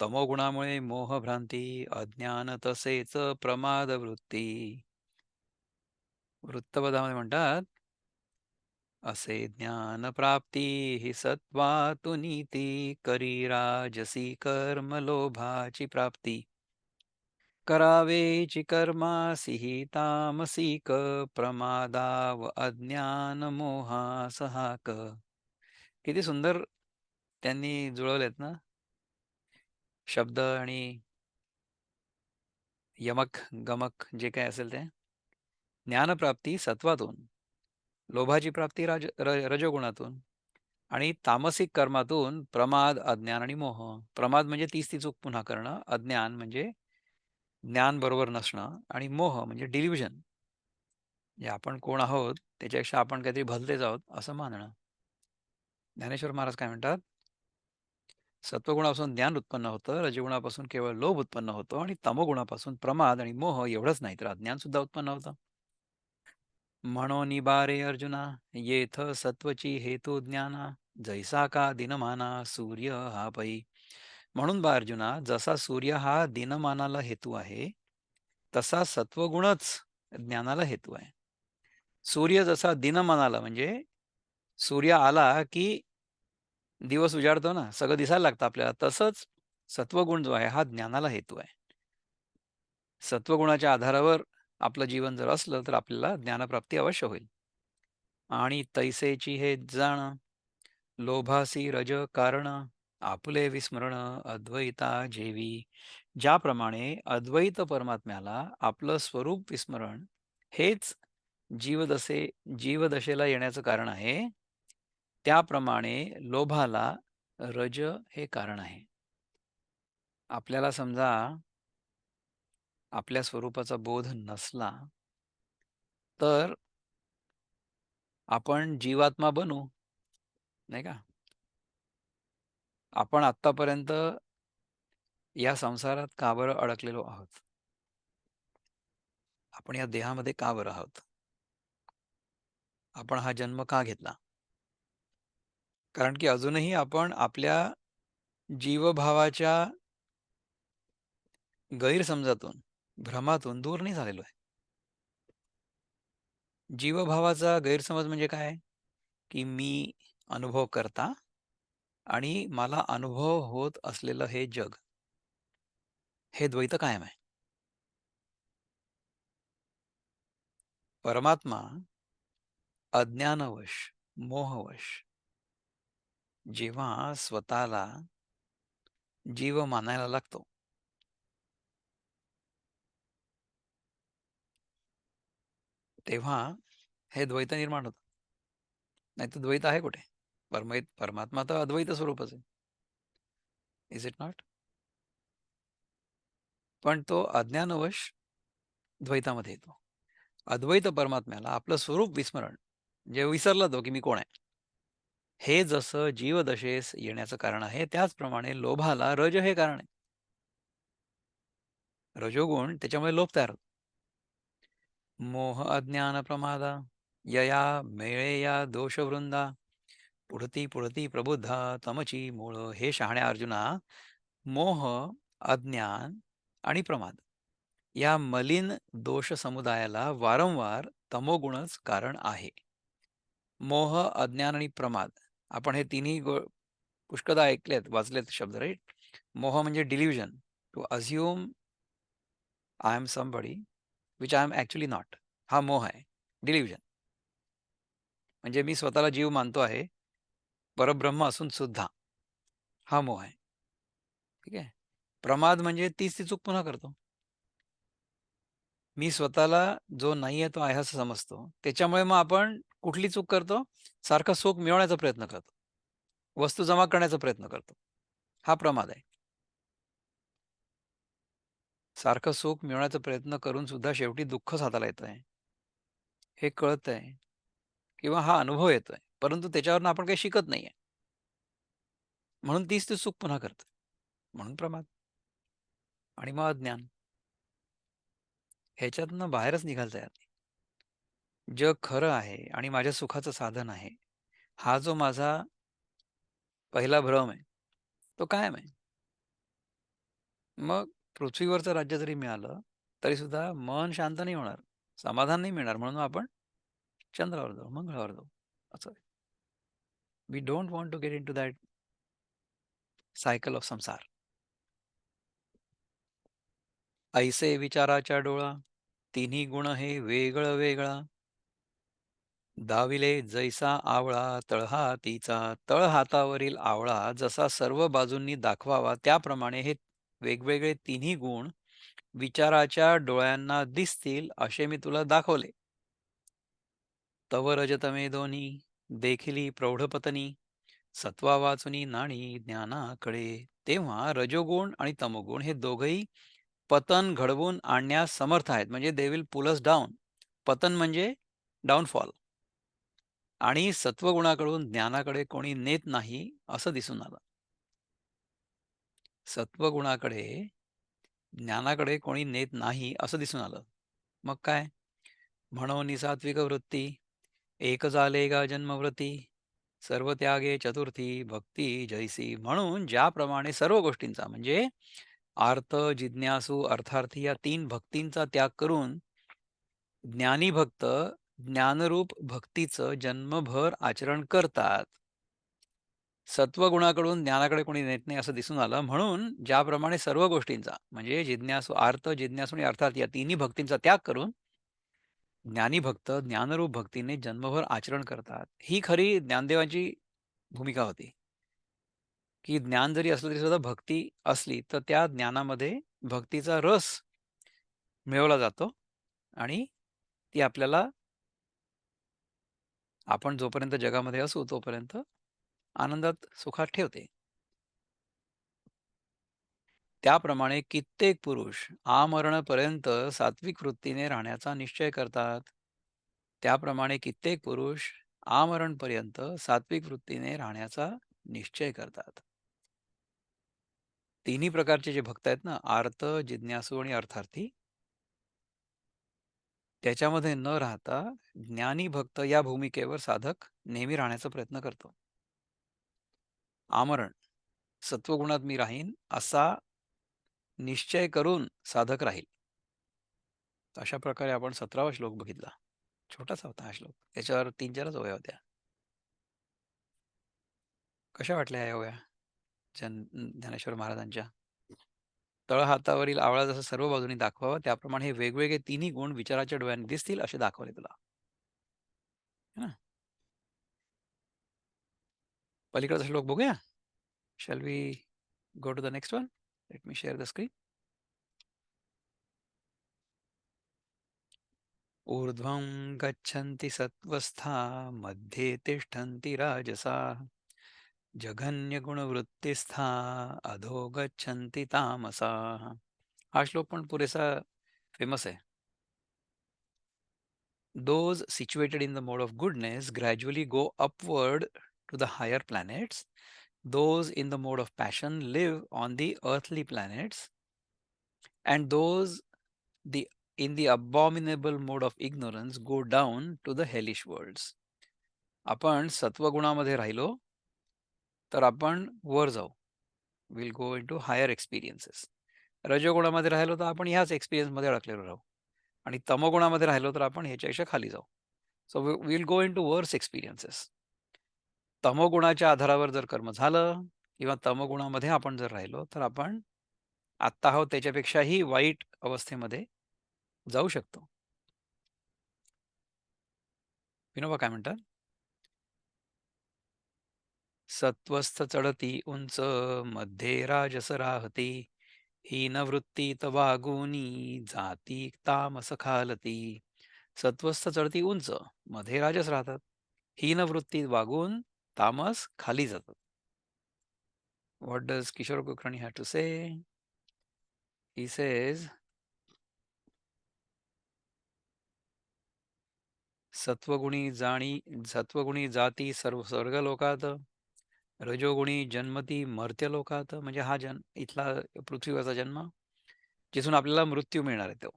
तमोगुणामुळे मोहभ्रांती, अज्ञान तसेच प्रमाद वृत्ती." वृत्तपदामध्ये म्हणतात, "असे ज्ञान प्राप्ती ही सत्वातून नीती, करी राजसी कर्म लोभाची प्राप्ती." करावेची कर्मासी हि तामसिक प्रमादाव अज्ञान मोहासहाक. किती सुंदर त्यांनी जुळवलेत ना शब्द आणि यमक, गमक जे काही असेल ते. ज्ञानप्राप्ती सत्वातून, लोभाची प्राप्ती रजोगुणातून आणि तामसिक कर्मातून प्रमाद, अज्ञान आणि मोह. प्रमाद म्हणजे तीच ती चूक पुन्हा करणं, अज्ञान म्हणजे ज्ञान बरोबर नसणं आणि मोह म्हणजे डिल्युजन. म्हणजे आपण कोण आहोत त्याच्यापेक्षा आपण काहीतरी भलतेच आहोत असं मानणं. ज्ञानेश्वर महाराज काय म्हणतात? सत्वगुणापासून ज्ञान उत्पन्न होतं, रजगुणापासून केवळ लोभ उत्पन्न होतो आणि तमोगुणापासून प्रमाद आणि मोह एवढंच नाही तर अज्ञान सुद्धा उत्पन्न होतं. म्हणो निबारे अर्जुना, येथ सत्वची हेतू ज्ञाना, जैसा का दिनमाना सूर्य हा पै. म्हणून बा अर्जुना, जसा सूर्य हा दिनमानाला हेतू आहे, तसा सत्वगुणच ज्ञानाला हेतू आहे. सूर्य जसा दिनमानाला म्हणजे सूर्य आला की दिवस उजाडतो ना, सगळं दिसायला लागतं आपल्याला. तसंच सत्वगुण जो आहे हा ज्ञानाला हेतू आहे. सत्वगुणाच्या आधारावर आपलं जीवन जर असलं तर आपल्याला ज्ञानप्राप्ती अवश्य होईल. आणि तैसेची हे जाण, लोभासी रज कारण, आपुले विस्मरण अद्वैता जेवी. ज्याप्रमाणे अद्वैत परमात्म्याला आपलं स्वरूप विस्मरण हेच जीवदशे जीवदशेला येण्याचं कारण आहे, त्याप्रमाणे लोभाला रज हे कारण आहे. आपल्याला समजा आपल्या स्वरूपाचा बोध नसला, तर आपण जीवात्मा बनू, नाही का? आपण आत्तापर्यंत या संसारात का बरं अडकलेलो आहोत? आपण या देहामध्ये का बरं आहोत? आपण हा जन्म का घेतला? कारण की अजूनही आपण आपल्या जीवभावाच्या गैरसमजातून, भ्रमातून दूर नाही झालेलो आहे. जीवभावाचा गैरसमज म्हणजे काय? की मी अनुभव करता आणि मला अनुभव होत असलेलं हे जग, हे द्वैत कायम आहे. परमात्मा अज्ञानवश, मोहवश जेव्हा स्वतःला जीव मानायला लागतो, तेव्हा हे द्वैत निर्माण होतं. नाहीतर द्वैत आहे कुठे? परमात्मा तर अद्वैत स्वरूपच आहे. Is it not? पण तो अज्ञानवश द्वैतामध्ये येतो. अद्वैत परमात्म्याला आपलं स्वरूप विस्मरण, जे विसरला तो की मी कोण आहे, हे जसं जीवदशेस येण्याचं कारण आहे, त्याचप्रमाणे लोभाला रज हे कारण आहे. रजोगुण त्याच्यामुळे लोभ तयार होतो. मोह अज्ञान प्रमादा यया मेळेया दोषवृंदा, पुढती पुढती प्रबुद्धा तमची मूळ. हे शहाण्या अर्जुना, मोह, अज्ञान आणि प्रमाद या मलिन दोष समुदायाला वारंवार तमोगुणच कारण आहे. मोह, अज्ञान आणि प्रमाद, आपण हे तिन्ही पुष्कळदा ऐकलेत, वाचलेत शब्द, राईट? मोह म्हणजे delusion, to assume I am somebody which I am actually not. हा मोह आहे, डिल्युजन. म्हणजे मी स्वतःला जीव मानतो आहे, परब्रह्म असून सुद्धा. हा मोह आहे. ठीक आहे. प्रमाद म्हणजे तीच ती चूक पुन्हा करतो. मी स्वतःला जो नाही आहे तो आहे असं समजतो. त्याच्यामुळे मग आपण कुठली चूक करतो? सारखं सुख मिळवण्याचा प्रयत्न करतो. वस्तू जमा करण्याचा प्रयत्न करतो. हा प्रमाद आहे. सारखं सुख मिळवण्याचा प्रयत्न करून सुद्धा शेवटी दुःखच हाताला येतंय. हे कळतंय किंवा हा अनुभव येतोय. परंतु त्याच्यावरून आपण काही शिकत नाहीये. म्हणून तीच ती चूक पुन्हा करतोय. म्हणून प्रमाद आणि मग अज्ञान. ह्याच्यातनं बाहेरच निघायला तयार नाही. जग खरं आहे आणि माझ्या सुखाचं साधन आहे. हा जो माझा पहिला भ्रम आहे, तो कायम आहे. मग पृथ्वीवरचं राज्य जरी मिळालं, तरीसुद्धा मन शांत नाही होणार, समाधान नाही मिळणार. म्हणून आपण चंद्रावर जाऊ, मंगळावर जाऊ, असं आहे. We don't want to get into that cycle of samsara. ऐसे विचाराच्या डोळा, तिन्ही गुण हे वेगळं वेगळा. दाविले जैसा आवळा तळहातीचा, तळहातावरील आवळा जसा सर्व बाजूंनी दाखवावा त्याप्रमाणे हे वेगवेगळे तिन्ही गुण विचाराच्या डोळ्यांना दिसतील असे मी तुला दाखवले. तव रजतमे दोन्ही देखिली प्रौढपतनी, सत्वा वाचुनी नाणी ज्ञानाकडे. तेव्हा रजोगुण आणि तमोगुण हे दोघही पतन घडवून आणण्यास समर्थ आहेत, म्हणजे they will pull us down. पतन म्हणजे डाऊनफॉल. आणि सत्वगुणाकडून ज्ञानाकडे कोणी नेत नाही असं दिसून आलं. सत्वगुणाकडे ज्ञानाकडे कोणी नेत नाही असं दिसून आलं. मग काय? म्हणून सात्विक वृत्ती एक झाले गा जन्मवृत्ती, सर्व त्यागे चतुर्थी भक्ती जैसी. म्हणून ज्याप्रमाणे सर्व गोष्टींचा म्हणजे आर्त, जिज्ञासू, अर्थार्थी या तीन भक्तींचा त्याग करून ज्ञानी भक्त ज्ञानरूप भक्तीचं जन्मभर आचरण करतात. सत्वगुणाकडून ज्ञानाकडे कोणी नेत नाही असं दिसून आलं. म्हणून ज्याप्रमाणे सर्व गोष्टींचा म्हणजे जिज्ञासू, आर्त, जिज्ञासू आणि अर्थात या तिन्ही भक्तींचा त्याग करून ज्ञानी भक्त ज्ञानरूप भक्तीने जन्मभर आचरण करतात. ही खरी ज्ञानदेवांची भूमिका होती, की ज्ञान जरी असलं तरी सुद्धा भक्ती असली तर त्या ज्ञानामध्ये भक्तीचा रस मिळवला जातो आणि ती आपल्याला आपण जोपर्यंत जगामध्ये असू तोपर्यंत आनंदात, सुखात ठेवते. त्याप्रमाणे कित्येक पुरुष आमरणपर्यंत सात्विक वृत्तीने राहण्याचा निश्चय करतात. त्याप्रमाणे कित्येक पुरुष आमरणपर्यंत सात्विक वृत्तीने राहण्याचा निश्चय करतात. तिन्ही प्रकारचे जे भक्त आहेत ना, आर्त, जिज्ञासू आणि अर्थार्थी, त्याच्यामध्ये न राहता ज्ञानी भक्त या भूमिकेवर साधक नेहमी राहण्याचा प्रयत्न करतो. आमरण, सत्वगुणात मी राहीन असा निश्चय करून साधक राहील. तर अशा प्रकारे आपण 17वा श्लोक बघितला. छोटासा होता हा श्लोक. त्याच्यावर 3-4च ओव्या होत्या. कशा वाटल्या या ओव्या ज्ञानेश्वर महाराजांच्या? तळहातावरील आवळा जसा सर्व बाजूंनी दाखवावा त्याप्रमाणे हे वेगवेगळे तिन्ही गुण विचाराच्या डोळ्यांनी दिसतील असे दाखवले तुला. है ना? पलीकडचा श्लोक बघूया. Shall we go to the next one? Let me share the screen. ऊर्ध्वं गच्छन्ति सत्त्वस्था, मध्ये तिष्ठन्ति राजसाः, जघन्यगुणवृत्तिस्था अधो गच्छन्ति तामसाः. हा श्लोक पण पुरेसा फेमस आहे. Those situated in the mode of goodness gradually go upward to the higher planets. Those in the mode of passion live on the earthly planets. And those the in the abominable mode of ignorance go down to the hellish worlds. आपण सत्वगुणामध्ये राहिलो तर आपण वर जाऊ. Will go into higher experiences. रजोगुणामध्ये राहिलो तर आपण ह्याच एक्सपिरियन्समध्ये अडकलेलो राहू. आणि तमोगुणामध्ये राहिलो तर आपण ह्याच्यापेक्षा खाली जाऊ. सो विल गो इनटू वर्स एक्सपिरियन्सेस. तमोगुणाच्या आधारावर जर कर्म झालं किंवा तमोगुणामध्ये आपण जर राहिलो तर आपण आत्ता आहोत त्याच्यापेक्षाही वाईट अवस्थेमध्ये जाऊ शकतो. विनोबा काय म्हणतात? सत्वस्थ चढती उंच, मध्ये राजस राहती, हीन वृत्ती वागुनी जाती तामस खालती. सत्वस्थ चढती उंच, मध्ये राजस राहतात, हीन वृत्ती वागून तामस खाली जातात. What does Kishore Kulkarni have to say? He says, सत्वगुणी जाती सर्व स्वर्गलोकात, रजोगुणी जन्मती मर्त्यलोकात, म्हणजे हा इथला पृथ्वीवरचा जन्म, जिथून आपल्याला मृत्यू मिळणार आहे तो.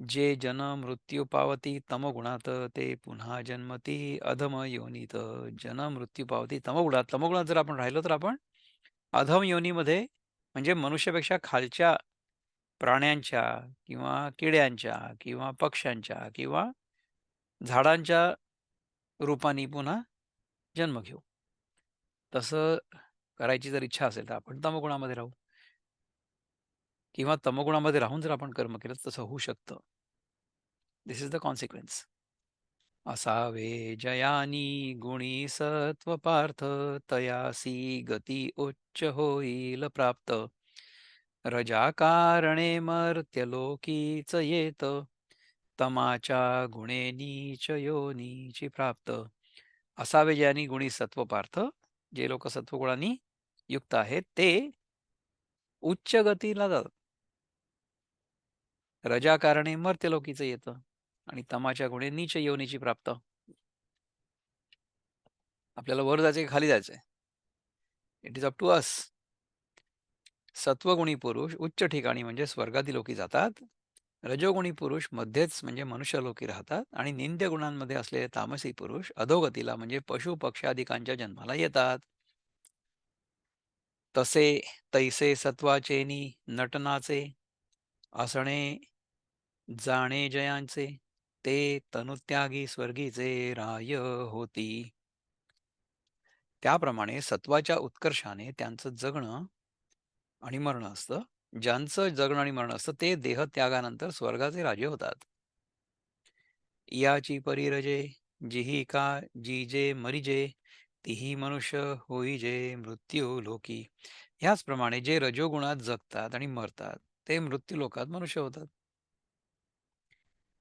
जे जन मृत्यू पावती तमगुणात, ते पुन्हा जन्मती अधम योनीत. जन मृत्यू पावती तमगुणात. तमगुणात जर आपण राहिलो तर आपण अधम योनीमध्ये म्हणजे मनुष्यापेक्षा खालच्या प्राण्यांच्या किंवा किड्यांच्या किंवा पक्ष्यांच्या किंवा झाडांच्या रूपाने पुन्हा जन्म घेऊ. तसं करायची जर इच्छा असेल तर आपण तमगुणामध्ये राहू. किंवा तमोगुणामध्ये राहून जर आपण कर्म केलं तर तसं होऊ शकतं. This is the consequence. असावे जयानी गुणी सत्व पार्थ, तयासी गती उच्च होईल प्राप्त. रजा कारणे मर्त्यलोकीच येत, तमाच्या गुणे नीच योनीची प्राप्त. असावे ज्यांनी गुणी सत्व पार्थ, जे लोक सत्वगुणांनी युक्त आहेत ते उच्च गतीला जातात. रजा कारणे मर्त्यलोकीचं येतं आणि तमाच्या गुणे नीच योनीची प्राप्त. आपल्याला वर जायचंय की खाली जायचंय? It is up to us. सत्वगुणी पुरुष उच्च ठिकाणी म्हणजे स्वर्गादिलोकी जातात. रजोगुणी पुरुष मध्येच म्हणजे मनुष्यलोकी राहतात आणि निंद्य गुणांमध्ये असलेले तामसी पुरुष अधोगतीला म्हणजे पशु पक्ष्यादिकांच्या जन्माला येतात. तसे तैसे सत्वाचेनी नटनाचे, असणे जाणे जयांचे, ते तनुत्यागी स्वर्गीचे राय होती. त्याप्रमाणे सत्वाच्या उत्कर्षाने त्यांचं जगणं आणि मरण असतं. ज्यांचं जगणं आणि मरण असतं ते देहत्यागानंतर स्वर्गाचे राजे होतात. याची परिरजे जिही का जीजे मरिजे, तिही मनुष्य होईजे मृत्यू लोकी. ह्याचप्रमाणे जे रजोगुणात जगतात आणि मरतात ते मृत्यू लोकात मनुष्य होतात.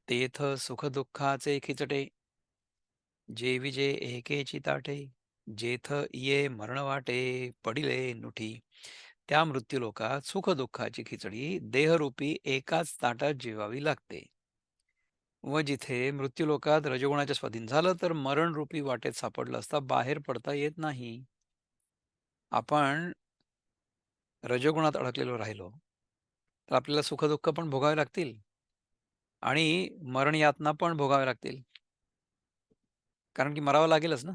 तेथ सुखदुःखाचे खिचटे, जे विजे एकेची ताटे, जेथ ये मरण वाटे पडिले नुठी. त्या मृत्यूलोकात सुखदुःखाची खिचडी देहरूपी एकाच ताटात जेवावी लागते. व जिथे मृत्यूलोकात रजोगुणाच्या स्वाधीन झालं तर मरणरूपी वाटेत सापडलं असता बाहेर पडता येत नाही. आपण रजोगुणात अडकलेलो राहिलो तर आपल्याला सुखदुःख पण भोगावे लागतील आणि मरण यातना पण भोगावे लागतील. कारण की मरावं लागेलच ना,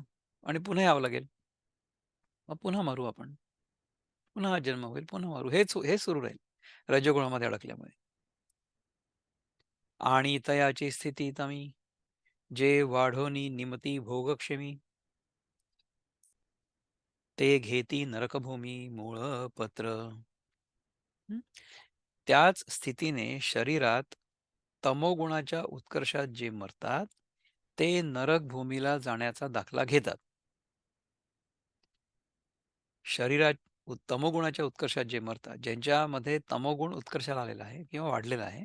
आणि पुन्हा यावं लागेल. मग पुन्हा मरू आपण, पुन्हा जन्म होईल, पुन्हा मरू, हेच सुरू राहील रजोगुणामध्ये अडकल्यामुळे. आणि तयाची स्थिती तमी, जे वाढोनी निमती भोगक्षमी, ते घेती नरकभूमी मूळ पत्र. हं? त्याच स्थितीने शरीरात तमोगुणाच्या उत्कर्षात जे मरतात ते नरक भूमीला जाण्याचा दाखला घेतात. शरीरात तमोगुणाच्या उत्कर्षात जे मरतात, ज्यांच्यामध्ये तमोगुण उत्कर्षाला आलेला आहे किंवा वाढलेला आहे,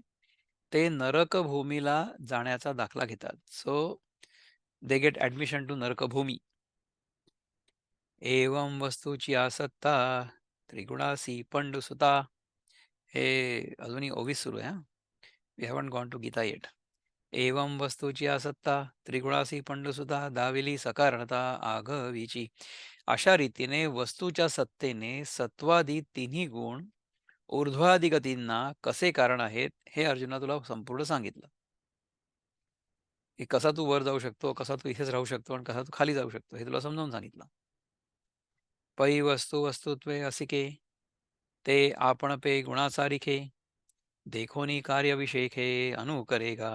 ते नरकभूमीला जाण्याचा दाखला घेतात. So they get admission to नरकभूमी. एवं वस्तूची आसत्ता त्रिगुणासी पंडुसुता. हे अजूनही 24 सुरू आहे हां. We haven't gone to Gita yet. एवं वस्तूची आसत्ता त्रिगुणासी पंडुसुता, दाविली सकारणता आघवीची. अशा रीतीने वस्तूच्या सत्तेने सत्वादी तिन्ही गुण ऊर्ध्वादी गतींना कसे कारण आहेत हे अर्जुना तुला संपूर्ण सांगितलं. की कसा तू वर जाऊ शकतो, कसा तू इथेच राहू शकतो आणि कसा तू खाली जाऊ शकतो हे तुला समजावून सांगितलं. पै वस्तू वस्तुत्वे असिके, ते आपण पे गुणासारिखे, देखोनी कार्यविषेखे अनुकरेगा.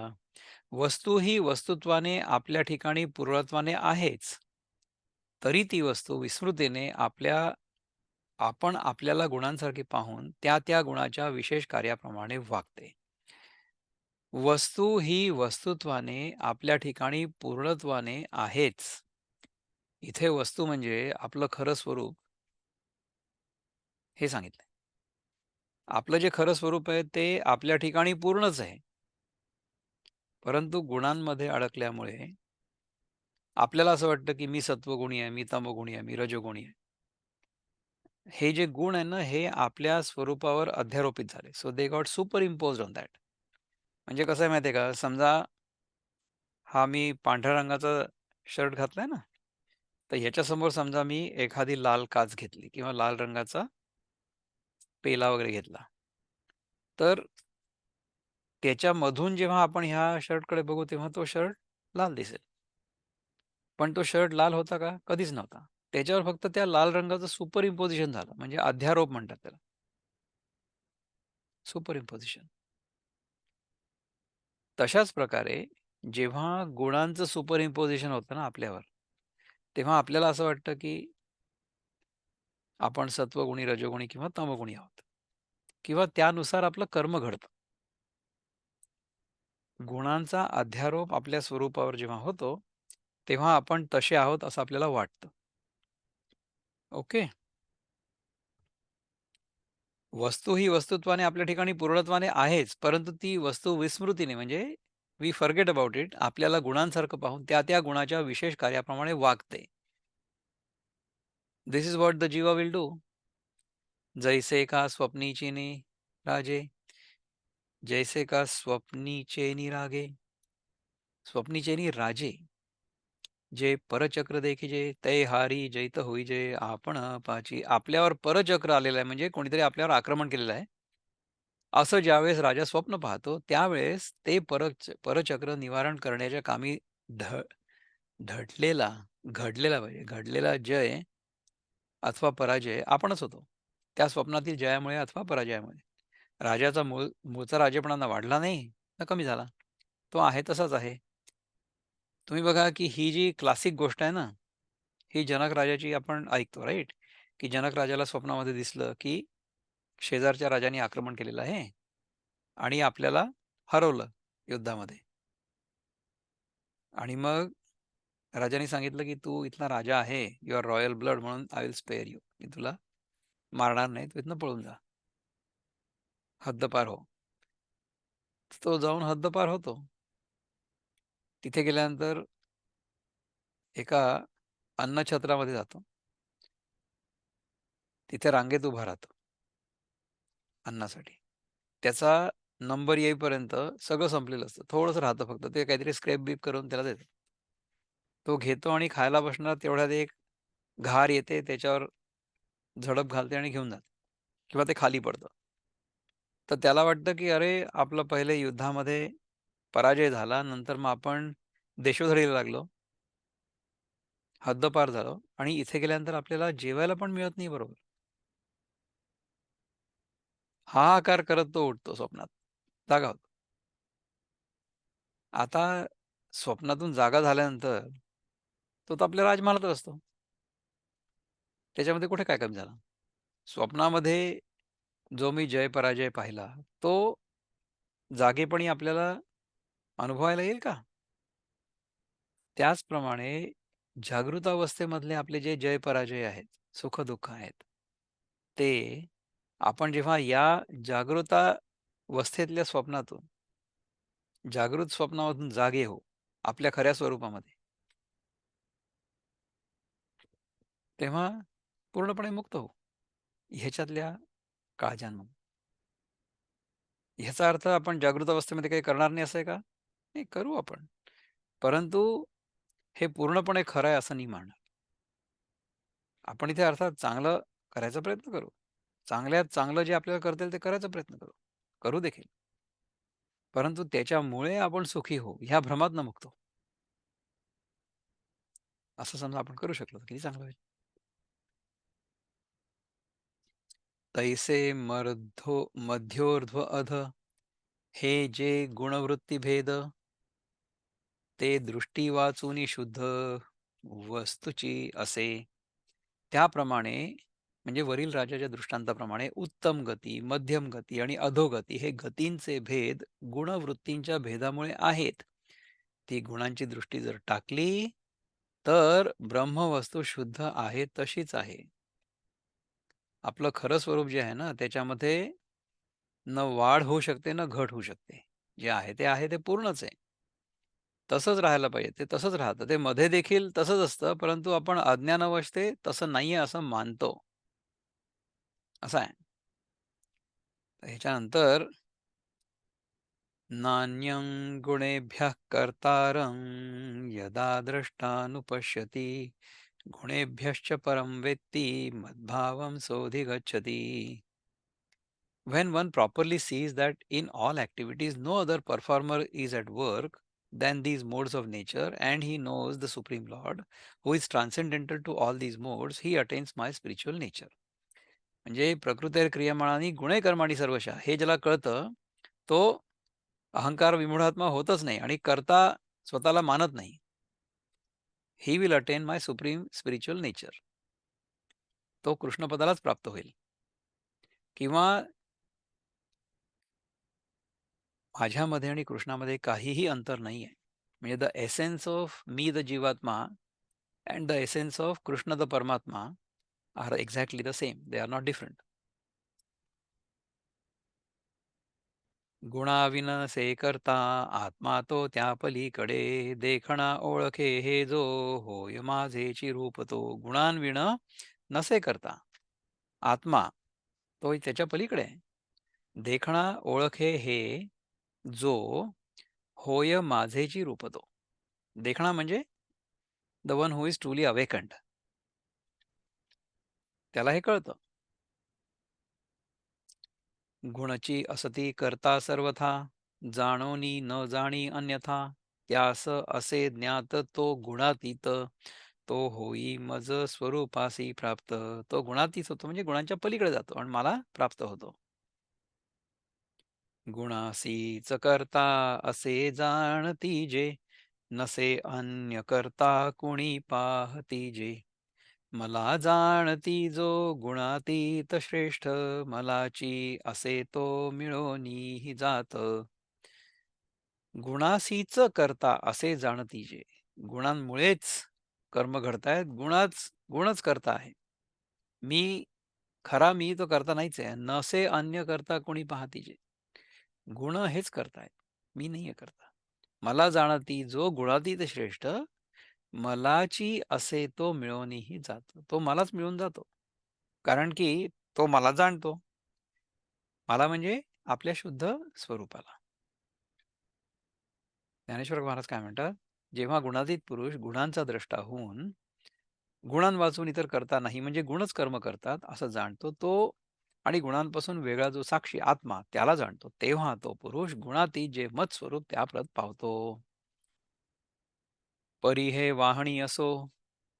वस्तू ही वस्तुत्वाने आपल्या ठिकाणी पूर्णत्वाने आहेच, तरी ती वस्तू विस्मृतीने आपण आपल्याला गुणांसारखे पाहून त्या त्या गुणाच्या विशेष कार्याप्रमाणे वागते. वस्तू ही वस्तुत्वाने आपल्या ठिकाणी पूर्णत्वाने आहेच. इथे वस्तू म्हणजे आपलं खरं स्वरूप हे सांगितलंय. आपलं जे खरं स्वरूप आहे ते आपल्या ठिकाणी पूर्णच आहे. परंतु गुणांमध्ये अडकल्यामुळे आपल्याला असं वाटतं की मी सत्वगुणी आहे, मी तमोगुणी आहे, मी रजोगुणी आहे. हे जे गुण आहे ना, हे आपल्या स्वरूपावर अध्यारोपित झाले. So they got super imposed on that. म्हणजे कसं आहे माहिती आहे का? समजा हा मी पांढऱ्या रंगाचा शर्ट घातलाय ना, तर ह्याच्यासमोर समजा मी एखादी लाल काच घेतली किंवा लाल रंगाचा पेला वगैरे घेतला. तर त्याच्यामधून जेव्हा आपण ह्या शर्टकडे बघू तेव्हा तो शर्ट लाल दिसेल. पण तो शर्ट लाल होता का? कधीच नव्हता. त्याच्यावर फक्त त्या लाल रंगाचं सुपर इम्पोजिशन झालं. म्हणजे अध्यारोप म्हणतात त्याला. Super imposition. तशाच प्रकारे जेव्हा गुणांचं सुपर इम्पोजिशन होतं ना आपल्यावर, तेव्हा आपल्याला असं वाटतं की आपण सत्वगुणी, रजोगुणी किंवा तमोगुणी आहोत. किंवा त्यानुसार आपलं कर्म घडतं. गुणांचा अध्यारोप आपल्या स्वरूपावर जेव्हा होतो, तेव्हा आपण तसे आहोत असं आपल्याला वाटतं. ओके. वस्तू ही वस्तुत्वाने आपल्या ठिकाणी पूर्णत्वाने आहेच, परंतु ती वस्तू विस्मृतीने म्हणजे वी फॉरगेट अबाउट इट आपल्याला गुणांसारखं पाहून त्या गुणाच्या विशेष कार्याप्रमाणे वागते. This is what the jiva will do. जैसे का स्वप्नीची राजे, जैसे का स्वप्नीचे रागे, स्वप्नीचे राजे, जे परचक्र देखिजे ते हारी जैत होईजे आपण पाची. आपल्यावर परचक्र आलेलं आहे म्हणजे कोणीतरी आपल्यावर आक्रमण केलेलं आहे. असं ज्यावेळेस राजा स्वप्न पाहतो, त्यावेळेस ते परचक्र निवारण करण्याच्या कामी ध धडलेला, घडलेला पाहिजे. घडलेला जय अथवा पराजय आपणच होतो. त्या स्वप्नातील जयामुळे अथवा पराजयामुळे. राजाचा मूळचा राजेपणा ना वाढला नाही, ना कमी झाला. तो आहे तसाच आहे. तुम्ही बघा, की ही जी क्लासिक गोष्ट आहे ना, ही जनक राजाची आपण ऐकतो राइट? की जनक राजाला स्वप्नामध्ये दिसलं, की शेजारच्या राजाने आक्रमण केलेलं आहे आणि आपल्याला हरवलं युद्धामध्ये. आणि मग राजाने सांगितलं, की "तू इथला राजा आहे. यू आर रॉयल ब्लड म्हणून आय विल स्पेअर यू. मी तुला मारणार नाही. तू इथनं पळून जा. हद्दपार हो." तो जाऊन हद्दपार होतो. तिथे गेल्यानंतर एका अन्नछत्रामध्ये जातो. तिथे रांगेत उभा राहतो अन्नासाठी. त्याचा नंबर येईपर्यंत सगळं संपलेलं असतं. थोडंसं राहतं फक्त. ते काहीतरी स्क्रॅप-बिप करून त्याला देतात. तो घेतो आणि खायला बसणार तेवढ्यात एक घार येते, त्याच्यावर झडप घालते आणि घेऊन जाते किंवा ते खाली पडतं. तर त्याला वाटतं, की अरे, आपलं पहिले युद्धामध्ये पराजय झाला. नंतर मग आपण देशोधडीला लागलो, हद्दपार झालो आणि इथे गेल्यानंतर आपल्याला जेवायला पण मिळत नाही बरोबर. हाहाकार करत तो उठतो स्वप्नात. जागा होतो. आता स्वप्नातून जागा झाल्यानंतर तो तर आपल्या राजमहालातच असतो. त्याच्यामध्ये कुठे काय कमी झालं? स्वप्नामध्ये जो मी जय-पराजय पाहिला, तो जागेपणी आपल्याला अनुभवायला येईल का? त्याचप्रमाणे जागृत अवस्थेमधले आपले जे जय-पराजय आहेत, सुख-दुःख आहेत, ते आपण जेव्हा या जागृतावस्थेतल्या स्वप्नातून, जागृत स्वप्नामधून जागे होऊ, आपल्या खऱ्या स्वरूपामध्ये, तेव्हा पूर्णपणे मुक्त होऊ ह्याच्यातल्या काळजांमधून. ह्याचा अर्थ आपण जागृत अवस्थेमध्ये काही करणार नाही असं आहे का? नाही, करू आपण. परंतु हे पूर्णपणे खरं आहे असं नाही मानणार. आपण इथे अर्थात चांगलं करायचा प्रयत्न करू. चांगल्यात चांगलं जे आपल्याला करता येईल ते करायचा प्रयत्न करू. करू देखील. परंतु त्याच्यामुळे आपण सुखी होऊ ह्या भ्रमातनं मुक्त होऊ. असं समजा आपण करू शकलो तर किती चांगलं होईल. तैसे मध्योर्ध्व अध हे जे गुणवृत्ती भेद ते दृष्टी वाचूनी शुद्ध वस्तूची असे. त्याप्रमाणे म्हणजे वरील राजाच्या दृष्टांताप्रमाणे उत्तम गती, मध्यम गती आणि अधोगती हे गतींचे भेद गुणवृत्तींच्या भेदामुळे आहेत. ती गुणांची दृष्टी जर टाकली, तर ब्रह्मवस्तू शुद्ध आहे तशीच आहे. आपलं खरं स्वरूप जे आहे ना, त्याच्यामध्ये न वाढ होऊ शकते, न घट होऊ शकते. जे आहे ते पूर्णच आहे. तसंच राहायला पाहिजे. ते तसंच राहतं. ते मध्ये देखील तसंच असतं, परंतु आपण अज्ञानावश ते तसं नाहीये असं मानतो. असं आहे. ह्याच्यानंतर नान्यं गुणेभ्यः कर्तारं यदा द्रष्टानुपश्यति गुणेभ्यश्च परं वेत्ति मद्भावं सोऽधिगच्छति. When one properly sees that in all activities no other performer is at work than these modes of nature, and he knows the Supreme Lord, who is transcendental to all these modes, he attains my spiritual nature. म्हणजे प्रकृती क्रियमाणानी गुणे कर्माणी सर्वशः हे ज्याला कळतं, तो अहंकार विमूढात्मा होतच नाही आणि करता स्वतःला मानत नाही. He will attain my supreme spiritual nature. तो कृष्णपदालाच प्राप्त होईल. किंवा माझ्यामध्ये आणि कृष्णामध्ये काहीही अंतर नाहीये. म्हणजे the essence of me the jivatma and the essence of Krishna the paramatma are exactly the same. They are not different. गुणाविनसे करता आत्मा तो त्या पलीकडे देखणा ओळखे हे जो होय माझेची रूप तो. गुणांविण नसे करता आत्मा तो त्याच्या पलीकडे आहे. देखणा ओळखे हे जो होय माझेची रूप तो. देखणा म्हणजे the one who is truly awakened. त्याला हे कळतं. गुणची असती करता सर्वथा जाणोनी न जाणी अन्यथा. त्यास असे ज्ञात तो गुणातीत तो होई मज स्वरूपासी प्राप्त. तो गुणातीत होतो म्हणजे गुणांच्या पलीकडे जातो आणि मला प्राप्त होतो. गुणासीच करता असे जाणती जे नसे अन्य करता कुणी पाहती जे. मला जाणती जो गुणातीत श्रेष्ठ मलाची असे तो मिळोनी जात. गुणासीच करता असे जाणती जे. गुणांमुळेच कर्म घडतायत. गुणच करता आहे. मी खरा मी तो करता नाहीच आहे. नसे अन्य करता कोणी पाहती जे. गुण हेच करतायत. मी नाहीये करता. मला जाणती जो गुणातीत श्रेष्ठ मलाची असे तो मिळवणीही जातो. तो मलाच मिळून जातो. कारण की तो मला जाणतो. मला म्हणजे आपल्या शुद्ध स्वरूपाला. ज्ञानेश्वर महाराज काय म्हणतात, जेव्हा गुणातीत पुरुष गुणांचा द्रष्टा होऊन गुणांवाचून इतर करता नाही म्हणजे गुणच कर्म करतात असं जाणतो तो आणि गुणांपासून वेगळा जो साक्षी आत्मा त्याला जाणतो, तेव्हा तो पुरुष गुणातीत जे मत स्वरूप त्याप्रत पावतो. परी हे वाहणी असो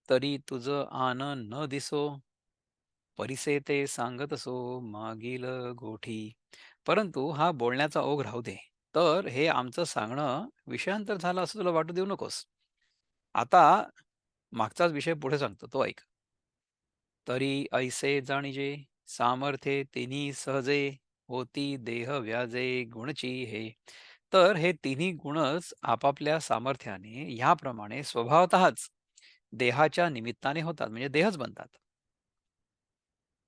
तरी तुझ आन न दिसो. परिसे ते सांगत असो मागील गोठी. परंतु हा बोलण्याचा ओघ राहू दे. तर हे आमचं सांगणं विषयांतर झालं असं तुला वाटू देऊ नकोस. आता मागचाच विषय पुढे सांगतो तो ऐक. तरी ऐसे जाणिजे सामर्थ्ये तिन्ही सहजे होती देह व्याजे गुणची हे. तर हे तिन्ही गुणच आपापल्या सामर्थ्याने ह्याप्रमाणे स्वभावतःच देहाच्या निमित्ताने होतात म्हणजे देहच बनतात.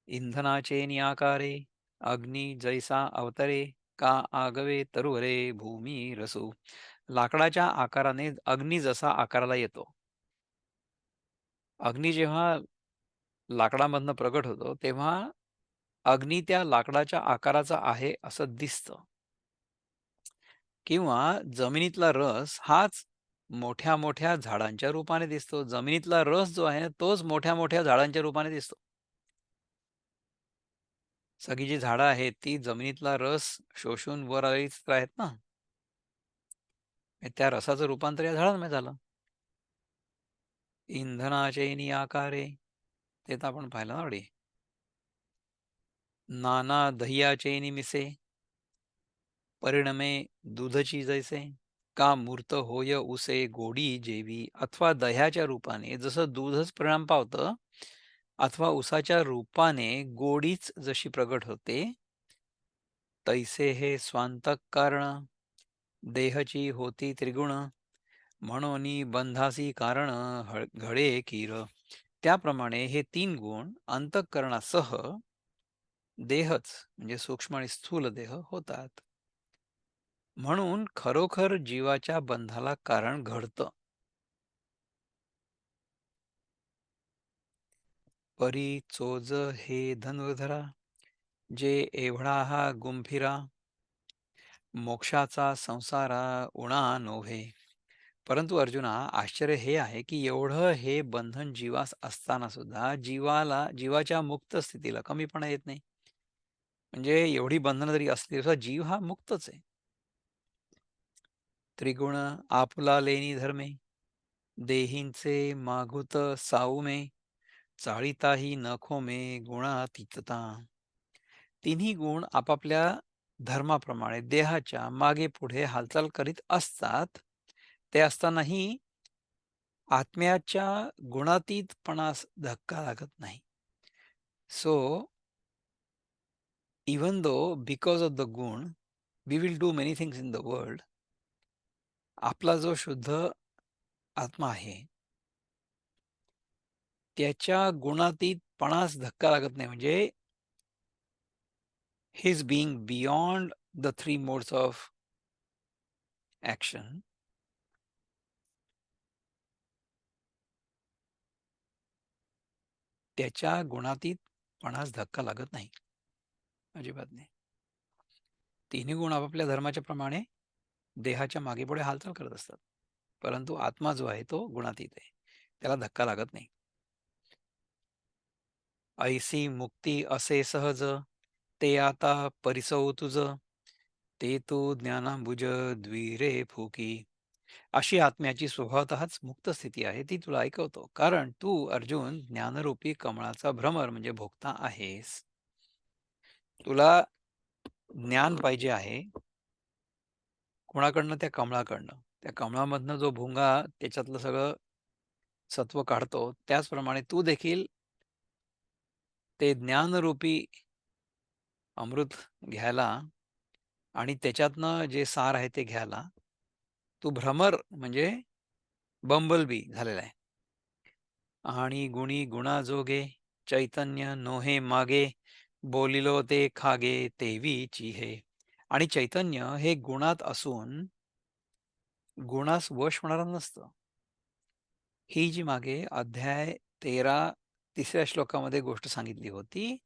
इंधनाचे नियाकारे अग्नी जैसा अवतरे का आगवे तरुवरे भूमी रसू. लाकडाच्या आकाराने अग्नी जसा आकाराला येतो. अग्नी जेव्हा लाकडामधनं प्रगट होतो तेव्हा अग्नी त्या लाकडाच्या आकाराचा आहे असं दिसतं. किंवा जमिनीतला रस हाच मोठ्या मोठ्या झाडांच्या रूपाने दिसतो. जमिनीतला रस जो आहे तोच मोठ्या मोठ्या झाडांच्या रूपाने दिसतो. सगळी जी झाडं आहेत ती जमिनीतला रस शोषून वर आलीच तर आहेत ना. त्या रसाचं रूपांतर या झाडांमध्ये झालं. इंधनाचे आकारे ते तर आपण पाहिलं ना वडी. नाना दह्याचे मिसे परिणमे दूधची जैसे. का मूर्त होय उसे गोडी जेवी. अथवा दह्याच्या रूपाने जसं दूधच परिणाम पावतं अथवा उसाच्या रूपाने गोडीच जशी प्रगट होते तैसे हे स्वांतक कारण देहची होती त्रिगुण म्हणून बंधासी कारण घडे किर. त्याप्रमाणे हे तीन गुण अंतःकरणासह देहच म्हणजे सूक्ष्म आणि स्थूल देह होतात. म्हणून खरोखर जीवाच्या बंधाला कारण घडतं. परी चोज हे धनुर्धरा जे एवढा हा गुंफिरा मोक्षाचा संसारा उणा नोव्हे. परंतु अर्जुना आश्चर्य हे आहे की एवढं हे बंधन जीवास असताना सुद्धा जीवाच्या मुक्त स्थितीला कमीपणा येत नाही. म्हणजे एवढी बंधनं जरी असली तरी जीव हा मुक्तच आहे. त्रिगुण आपुला लेनी धर्मे देहींचे मागुत साऊमे चाळीताही नखोमे गुणातीतता. तिन्ही गुण आपापल्या धर्माप्रमाणे देहाच्या मागे पुढे हालचाल करीत असतात. ते असतानाही आत्म्याच्या गुणातीतपणास धक्का लागत नाही. So even though because of the guna we will do many things in the world. आपला जो शुद्ध आत्मा आहे, त्याच्या गुणातीतपणास धक्का लागत नाही. म्हणजे his being beyond the three modes of action, त्याच्या गुणातीतपणास धक्का लागत नाही. अजिबात नाही. तिन्ही गुण आपापल्या धर्माच्या प्रमाणे देहाच्या मागेपुढे हालचाल करत असतात. परंतु आत्मा जो आहे तो गुणातीत आहे. त्याला धक्का लागत नाही. ऐसी मुक्ती असे सहज, ते आता परिसौ तुझ, ते तू ज्ञानांबुज द्विरे फुकी. अशी आत्म्याची स्वभावतःच मुक्त स्थिती आहे, ती तुला ऐकवतो. कारण तू अर्जुन ज्ञानरूपी कमळाचा भ्रमर म्हणजे भोगता आहेस. तुला ज्ञान पाहिजे आहे. कोणाकडनं? त्या कमळाकडनं. त्या कमळामधनं जो भुंगा त्याच्यातलं सगळं सत्व काढतो, त्याचप्रमाणे तू देखील ते ज्ञानरूपी अमृत घ्यायला आणि त्याच्यातनं जे सार आहे ते घ्यायला तू भ्रमर म्हणजे बंबलबी झालेला आहे. आणि गुणी गुणाजोगे चैतन्य नोहे मागे, बोलिलो ते खागे तेवी चिहे. आणि चैतन्य हे गुणात असून गुणास वश होणारं नसतं. ही जी मागे अध्याय 13 तिसऱ्या श्लोकामध्ये गोष्ट सांगितली होती,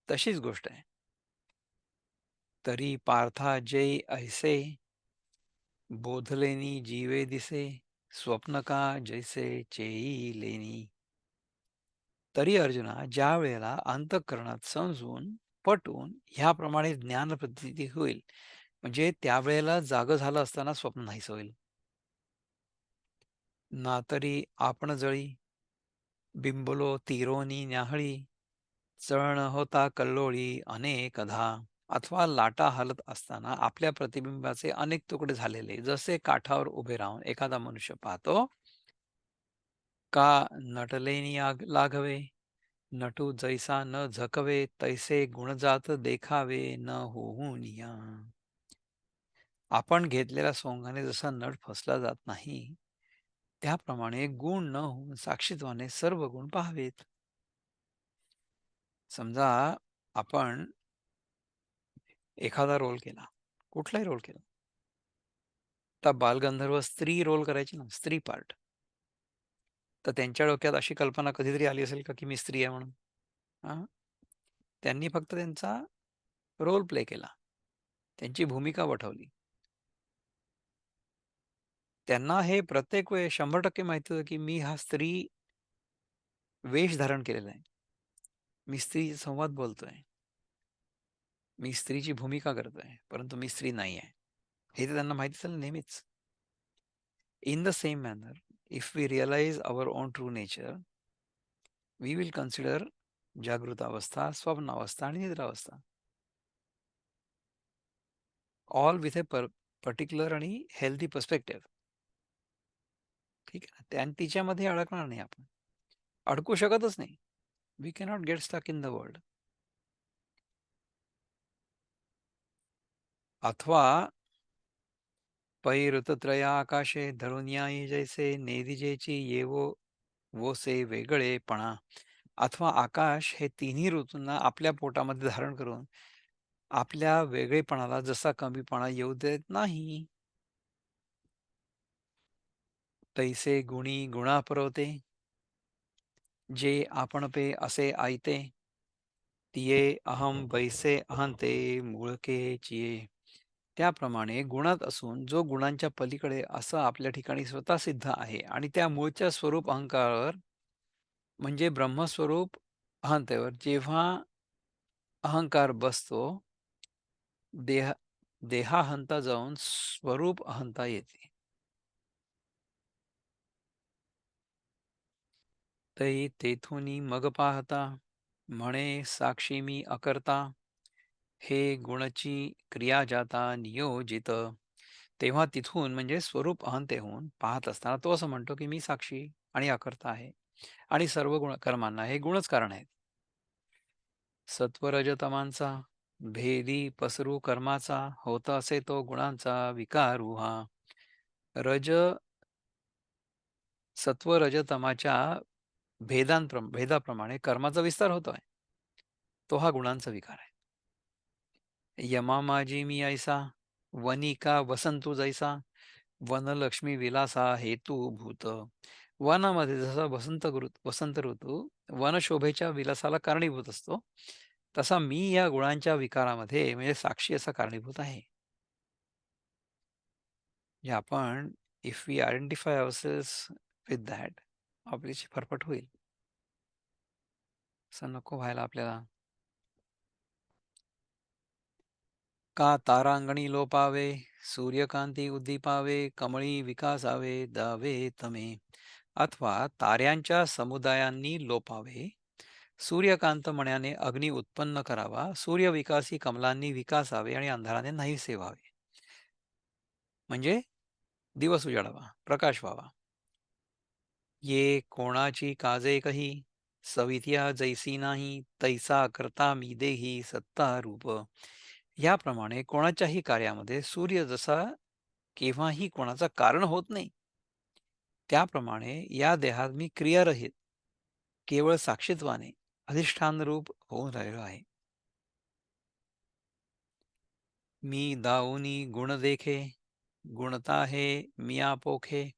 तशीच गोष्ट आहे. तरी पार्था जय ऐसे, बोधलेनी जीवे दिसे, स्वप्न का जैसे चेई लेनी. तरी अर्जुना, ज्या वेळेला अंतःकरणात समजून पटून ह्याप्रमाणे ज्ञान प्रतीती होईल, म्हणजे त्यावेळेला जागं झालं असताना स्वप्न नाहीस होईल. ना तरी आपण जळी, बिंबलो तिरोनी न्याहळी, चळण होता कल्लोळी अनेकधा. अथवा लाटा हलत असताना आपल्या प्रतिबिंबाचे अनेक तुकडे झालेले जसे काठावर उभे राहून एखादा मनुष्य पाहतो, का नटलेनी लाघवे, नटू जैसा न झकवे, तैसे गुणजात देखावे न होऊन या. आपण घेतलेल्या सोंगाने जसा नट फसला जात नाही, त्याप्रमाणे गुण न होऊन साक्षीत्वाने सर्व गुण पाहावेत. समजा आपण एखादा रोल केला, कुठलाही रोल केला. आता बालगंधर्व स्त्री रोल करायची ना, स्त्री पार्ट. तर त्यांच्या डोक्यात अशी कल्पना कधीतरी आली असेल का, की मी स्त्री आहे म्हणून? हां. त्यांनी फक्त त्यांचा रोल प्ले केला. त्यांची भूमिका वठवली. त्यांना हे प्रत्येक वेळेस 100% माहिती होतं, की मी हा स्त्री वेश धारण केलेला आहे. मी स्त्री संवाद बोलतोय. मी स्त्रीची भूमिका करतोय, परंतु मी स्त्री नाही आहे. हे तर त्यांना माहिती झालं नेहमीच. In the same manner, if we realise our own true nature, we will consider जागृत अवस्था, स्वप्नावस्था आणि निद्रावस्था. ऑल विथ ए पर्टिक्युलर आणि हेल्दी पर्स्पेक्टिव्ह. ठीक आहे ना? आणि तिच्यामध्ये अडकणार नाही आपण. अडकू शकतच नाही. We cannot get stuck in the world. अथवा पै ऋतत्रया आकाशे धरून याई जैसे नेदिजेची येवो वोसे वेगळेपणा. अथवा आकाश हे तिन्ही ऋतूंना आपल्या पोटामध्ये धारण करून आपल्या वेगळेपणाला जसा कमीपणा येऊ देत नाही, तैसे गुणी गुणापरवते, जे आपण पे असे आयते, तिये अहम वैसे अहंते मुळके चिये. त्याप्रमाणे गुणात असून जो गुणांच्या पलीकडे असं आपल्या ठिकाणी स्वतः सिद्ध आहे आणि त्या मूळच्या स्वरूप अहंकारावर म्हणजे ब्रह्मस्वरूप अहंतेवर जेव्हा अहंकार बसतो, देह देहाहंता जाऊन स्वरूप अहंता येते. तै तेथुनी मग पाहता, म्हणे साक्षी मी अकर्ता, हे गुणची क्रिया जाता नियोजित. तेव्हा तिथून म्हणजे स्वरूप अहंतेहून पाहत असताना तो असं म्हणतो, की मी साक्षी आणि अकर्ता आहे आणि सर्व कर्मांना हे गुणच कारण आहेत. सत्वरजतमांचा भेदी पसरू कर्माचा, होत असे तो गुणांचा विकार उहा. रज सत्व रजतमाच्या भेदाप्रमाणे कर्माचा विस्तार होतोय. तो हा गुणांचा विकार आहे. यमा माझी मी ऐसा, वनिका वसंतू जैसा, वनलक्ष्मी विलासा हेतू भूत. वनामध्ये जसा वसंत ऋतू वनशोभेच्या विलासाला कारणीभूत असतो, तसा मी या गुणांच्या विकारामध्ये म्हणजे साक्षी असा कारणीभूत आहे. म्हणजे आपण if we identify ourselves with that, आपलीची फरफट होईल. असं नको व्हायला आपल्याला. का तारांगणी लोपावे, सूर्यकांती उद्दीपावे, कमळी विकासावे दावे तमे. अथवा ताऱ्यांच्या समुदायांनी लोपावे, सूर्यकांत मण्याने अग्नी उत्पन्न करावा, सूर्यविकासी कमलांनी विकासावे आणि अंधाराने नाहीसे व्हावे. म्हणजे दिवस उजाडावा, प्रकाश व्हावा. ये कोणाची काजे कही, सवित्या जैसी नाही, तैसा करता मी देही सत्ता रूप. याप्रमाणे कोणाच्याही कार्यामध्ये सूर्य जसा केव्हाही कोणाचा कारण होत नाही, त्याप्रमाणे या देहात मी क्रियारहित केवळ साक्षीत्वाने अधिष्ठान रूप होऊन राहिलो आहे. मी दाऊनी गुण देखे, गुणता हे मी आपोखे,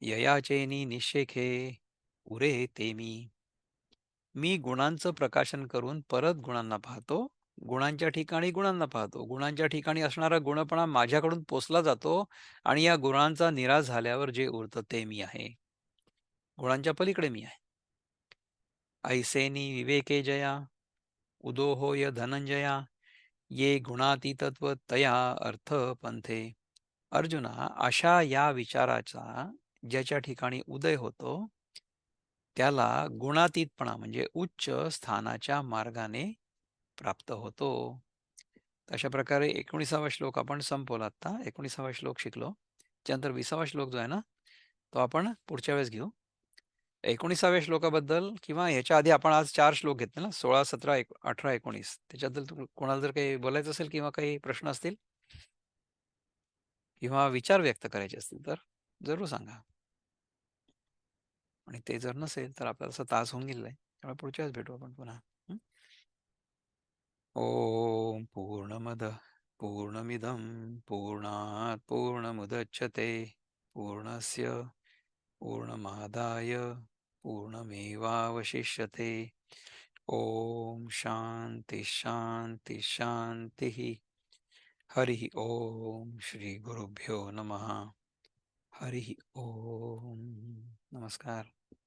ययाचेनी निशेखे उरे ते मी. मी गुणांचं प्रकाशन करून परत गुणांना पाहतो, गुणांच्या ठिकाणी गुणांना पाहतो, गुणांच्या ठिकाणी असणारा गुणपणा माझ्याकडून पोचला जातो आणि या गुणांचा निराश झाल्यावर जे उरतं ते मी आहे. गुणांच्या पलीकडे मी आहे. ऐसेनी विवेके जया, उदो होय धनंजया, ये गुणातीतत्व तया अर्थ पंथे. अर्जुना, अशा या विचाराचा ज्याच्या ठिकाणी उदय होतो, त्याला गुणातीतपणा म्हणजे उच्च स्थानाच्या मार्गाने प्राप्त होतो. अशा प्रकारे 19वा श्लोक आपण संपवला आता. 19वा श्लोक शिकलो. त्यानंतर 20वा श्लोक जो आहे ना, तो आपण पुढच्या वेळेस घेऊ. 19व्या श्लोकाबद्दल किंवा ह्याच्या आधी आपण आज 4 श्लोक घेतले ना, 16, 17, 18, 19 त्याच्याबद्दल कोणाला जर काही बोलायचं असेल किंवा काही प्रश्न असतील किंवा विचार व्यक्त करायचे असतील तर जरूर सांगा. आणि ते जर नसेल तर आपल्याला असा तास होऊन गेलेला आहे. त्यामुळे पुढच्या वेळेस भेटू आपण पुन्हा. हं? ओम पूर्णमद पूर्णमिदं पूर्णात् पूर्णमुदच्यते पूर्णस्य पूर्णमादाय पूर्णमेवावशिष्यते. ओम शांती शांती शांती. हरि ओम श्री गुरुभ्यो नमः. हरि ओम. नमस्कार.